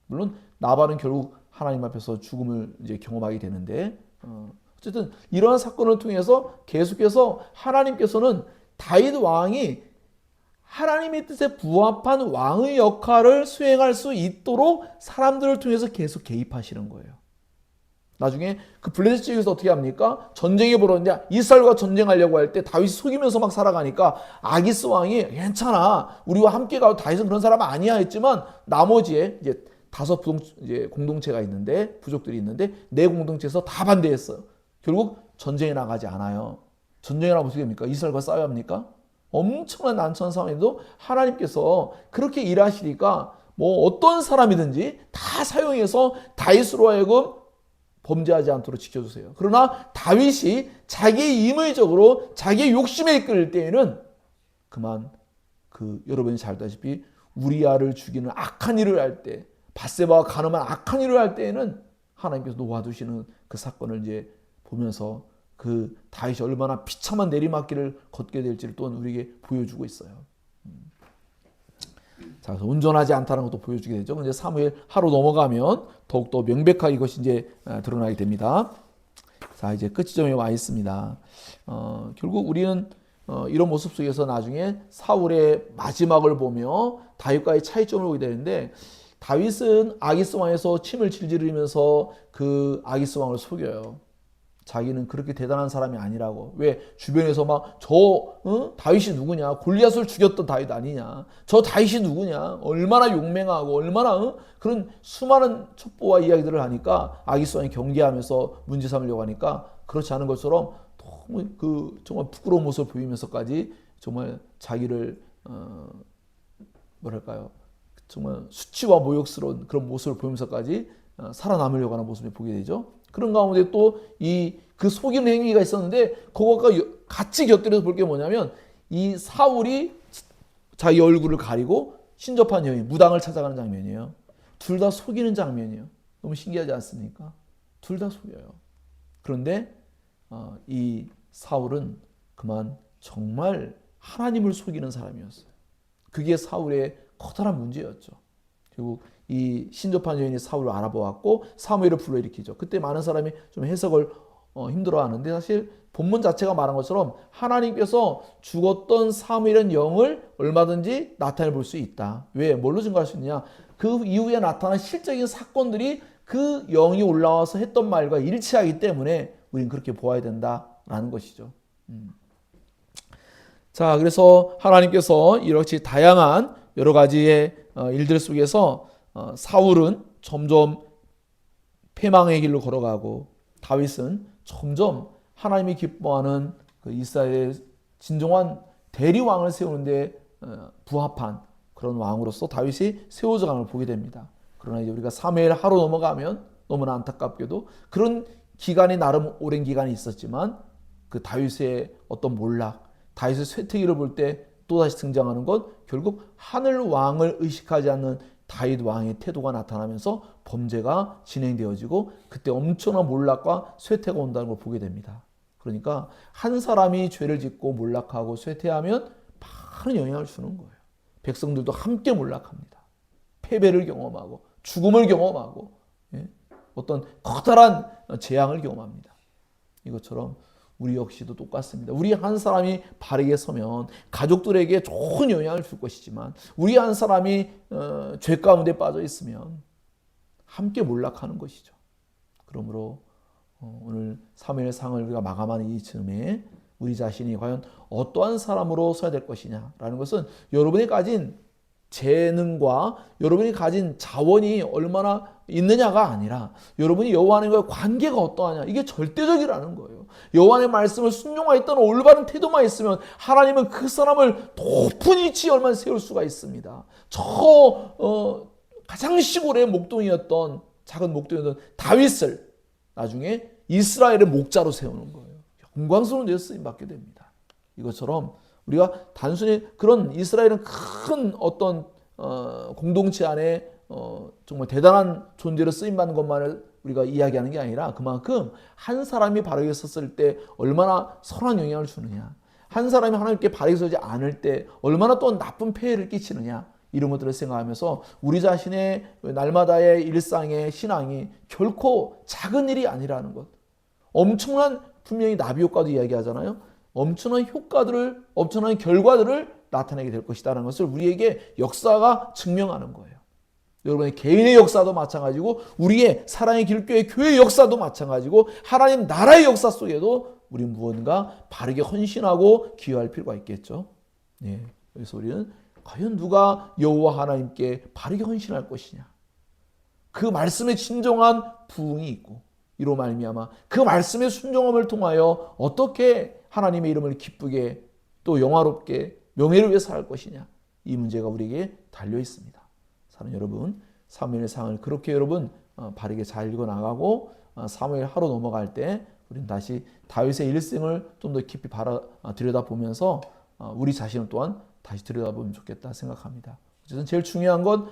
물론 나발은 결국 하나님 앞에서 죽음을 이제 경험하게 되는데 어쨌든 이러한 사건을 통해서 계속해서 하나님께서는 다윗 왕이 하나님의 뜻에 부합한 왕의 역할을 수행할 수 있도록 사람들을 통해서 계속 개입하시는 거예요. 나중에 그 블레셋 지역에서 어떻게 합니까? 전쟁이 벌어졌는데 이스라엘과 전쟁하려고 할 때 다윗이 속이면서 막 살아가니까 아기스 왕이 괜찮아 우리와 함께 가도 다윗은 그런 사람 아니야 했지만 나머지에 이제 5 공동체가 있는데 부족들이 있는데 4 공동체에서 다 반대했어요. 결국 전쟁에 나가지 않아요. 전쟁에 나가면 어떻게 됩니까? 이스라엘과 싸워야 합니까? 엄청난 난처한 상황에도 하나님께서 그렇게 일하시니까 뭐 어떤 사람이든지 다 사용해서 다윗으로 하여금 범죄하지 않도록 지켜주세요. 그러나 다윗이 자기의 임의적으로 자기의 욕심에 이끌릴 때에는 그만 여러분이 잘 알다시피 우리아를 죽이는 악한 일을 할 때 밧세바와 간음한 악한 일을 할 때에는 하나님께서 놓아두시는 그 사건을 이제 보면서 그 다윗이 얼마나 비참한 내리막길을 걷게 될지를 또한 우리에게 보여주고 있어요. 자, 그래서 온전하지 않다는 것도 보여주게 되죠. 근데 사무엘 하루 넘어가면 더욱더 명백하게 이것이 이제 드러나게 됩니다. 자, 이제 끝 지점에 와 있습니다. 결국 우리는 이런 모습 속에서 나중에 사울의 마지막을 보며 다윗과의 차이점을 보게 되는데 다윗은 아기스 왕에서 침을 질질 흘리면서 그 아기스 왕을 속여요. 자기는 그렇게 대단한 사람이 아니라고. 왜? 주변에서 막 다윗이 누구냐? 골리앗을 죽였던 다윗 아니냐? 저 다윗이 누구냐? 얼마나 용맹하고 얼마나 그런 수많은 첩보와 이야기들을 하니까 아기스 왕이 경계하면서 문제 삼으려고 하니까 그렇지 않은 것처럼 너무 정말 부끄러운 모습을 보이면서까지 정말 자기를 정말 수치와 모욕스러운 그런 모습을 보이면서까지 살아남으려고 하는 모습을 보게 되죠. 그런 가운데 또 그 속이는 행위가 있었는데 그것과 같이 곁들여서 볼 게 뭐냐면 이 사울이 자기 얼굴을 가리고 신접한 여인 무당을 찾아가는 장면이에요. 둘 다 속이는 장면이에요. 너무 신기하지 않습니까? 둘 다 속여요. 그런데 이 사울은 그만 정말 하나님을 속이는 사람이었어요. 그게 사울의 커다란 문제였죠. 결국 이 신접한 여인이 사울을 알아보았고 사무엘을 불러일으키죠. 그때 많은 사람이 좀 해석을 힘들어하는데 사실 본문 자체가 말한 것처럼 하나님께서 죽었던 사무엘의 영을 얼마든지 나타내 볼 수 있다. 왜? 뭘로 증거할 수 있느냐? 그 이후에 나타난 실적인 사건들이 그 영이 올라와서 했던 말과 일치하기 때문에 우리는 그렇게 보아야 된다라는 것이죠. 자, 그래서 하나님께서 이렇게 다양한 여러 가지의 일들 속에서 사울은 점점 패망의 길로 걸어가고 다윗은 점점 하나님이 기뻐하는 그 이스라엘의 진정한 대리왕을 세우는데 부합한 그런 왕으로서 다윗이 세워져가는 걸 보게 됩니다. 그러나 이제 우리가 사무엘 하로 넘어가면 너무나 안타깝게도 그런 기간이 나름 오랜 기간이 있었지만 그 다윗의 어떤 몰락, 다윗의 쇠퇴기를 볼 때 또다시 등장하는 건 결국 하늘 왕을 의식하지 않는 다윗 왕의 태도가 나타나면서 범죄가 진행되어지고 그때 엄청난 몰락과 쇠퇴가 온다는 걸 보게 됩니다. 그러니까 한 사람이 죄를 짓고 몰락하고 쇠퇴하면 많은 영향을 주는 거예요. 백성들도 함께 몰락합니다. 패배를 경험하고 죽음을 경험하고 어떤 커다란 재앙을 경험합니다. 이것처럼 우리 역시도 똑같습니다. 우리 한 사람이 바르게 서면 가족들에게 좋은 영향을 줄 것이지만 우리 한 사람이 죄 가운데 빠져 있으면 함께 몰락하는 것이죠. 그러므로 오늘 사무엘상을 우리가 마감하는 이 즈음에 우리 자신이 과연 어떠한 사람으로 서야 될 것이냐라는 것은 여러분이 가진 재능과 여러분이 가진 자원이 얼마나 있느냐가 아니라 여러분이 여호와 하나님과의 관계가 어떠하냐, 이게 절대적이라는 거예요. 여호와 하나님의 말씀을 순종하였던 올바른 태도만 있으면 하나님은 그 사람을 높은 위치에 얼마나 세울 수가 있습니다. 가장 시골의 목동이었던 작은 목동이었던 다윗을 나중에 이스라엘의 목자로 세우는 거예요. 영광스러운 데서 쓰임 받게 됩니다. 이것처럼 우리가 단순히 그런 이스라엘은 큰 어떤 공동체 안에 정말 대단한 존재로 쓰임받는 것만을 우리가 이야기하는 게 아니라 그만큼 한 사람이 바르게 섰을 때 얼마나 선한 영향을 주느냐, 한 사람이 하나님께 바르게 서지 않을 때 얼마나 또 나쁜 폐해를 끼치느냐, 이런 것들을 생각하면서 우리 자신의 날마다의 일상의 신앙이 결코 작은 일이 아니라는 것, 엄청난, 분명히 나비 효과도 이야기하잖아요. 엄청난 효과들을, 엄청난 결과들을 나타내게 될 것이다라는 것을 우리에게 역사가 증명하는 거예요. 여러분의 개인의 역사도 마찬가지고 우리의 사랑의 길교회 교회의 역사도 마찬가지고 하나님 나라의 역사 속에도 우리 무언가 바르게 헌신하고 기여할 필요가 있겠죠. 네. 그래서 우리는 과연 누가 여호와 하나님께 바르게 헌신할 것이냐, 그 말씀에 진정한 부응이 있고 이로 말미암아 그 말씀의 순종함을 통하여 어떻게 하나님의 이름을 기쁘게 또 영화롭게 명예를 위해 살 것이냐, 이 문제가 우리에게 달려 있습니다. 사랑하는 여러분, 사무엘의 상을 그렇게 여러분 바르게 잘 읽어나가고 사무엘 하루 넘어갈 때 우리는 다시 다윗의 일생을 좀 더 깊이 들여다보면서 우리 자신을 또한 다시 들여다보면 좋겠다 생각합니다. 어쨌든 제일 중요한 건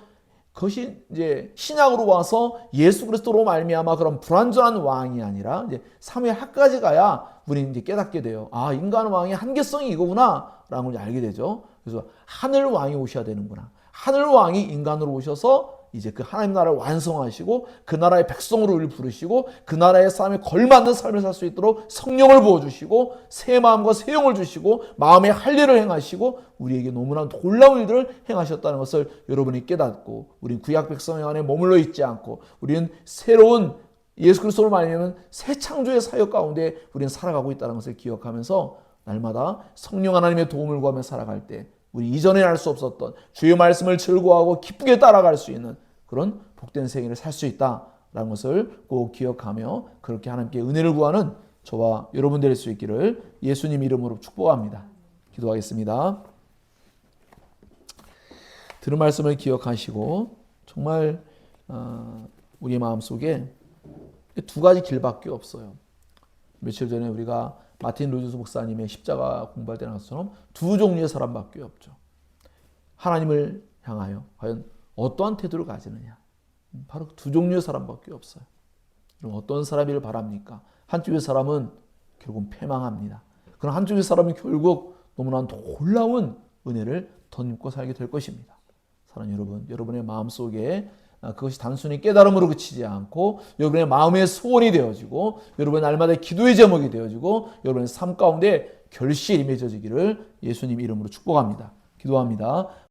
그것이 이제 신약으로 와서 예수 그리스도로 말미암아 그런 불완전한 왕이 아니라 이제 사무엘 하까지 가야 우리는 이제 깨닫게 돼요. 아, 인간 왕의 한계성이 이거구나라는 걸 알게 되죠. 그래서 하늘 왕이 오셔야 되는구나. 하늘 왕이 인간으로 오셔서 이제 그 하나님 나라를 완성하시고 그 나라의 백성으로 우리를 부르시고 그 나라의 삶에 걸맞는 삶을 살 수 있도록 성령을 부어주시고 새 마음과 새 영을 주시고 마음에 할 일을 행하시고 우리에게 너무나 놀라운 일들을 행하셨다는 것을 여러분이 깨닫고 우리는 구약 백성 안에 머물러 있지 않고 우리는 새로운 예수 그리스도로 말미암은 새 창조의 사역 가운데 우리는 살아가고 있다는 것을 기억하면서 날마다 성령 하나님의 도움을 구하며 살아갈 때 우리 이전에 알 수 없었던 주의 말씀을 즐거워하고 기쁘게 따라갈 수 있는 그런 복된 생애를 살 수 있다라는 것을 꼭 기억하며 그렇게 하나님께 은혜를 구하는 저와 여러분 될 수 있기를 예수님 이름으로 축복합니다. 기도하겠습니다. 들은 말씀을 기억하시고 정말 우리 마음속에 두 가지 길밖에 없어요. 며칠 전에 우리가 마틴 루이스 목사님의 십자가 공부할 때 나온 것처럼 두 종류의 사람밖에 없죠. 하나님을 향하여 과연 어떠한 태도를 가지느냐, 바로 두 종류의 사람밖에 없어요. 그럼 어떤 사람이를 바랍니까? 한쪽의 사람은 결국 패망합니다. 그럼 한쪽의 사람은 결국 너무나 놀라운 은혜를 덧입고 살게 될 것입니다. 사랑하는 여러분, 여러분의 마음속에 그것이 단순히 깨달음으로 그치지 않고 여러분의 마음의 소원이 되어지고 여러분의 날마다의 기도의 제목이 되어지고 여러분의 삶 가운데 결실이 맺어지기를 예수님 이름으로 축복합니다. 기도합니다.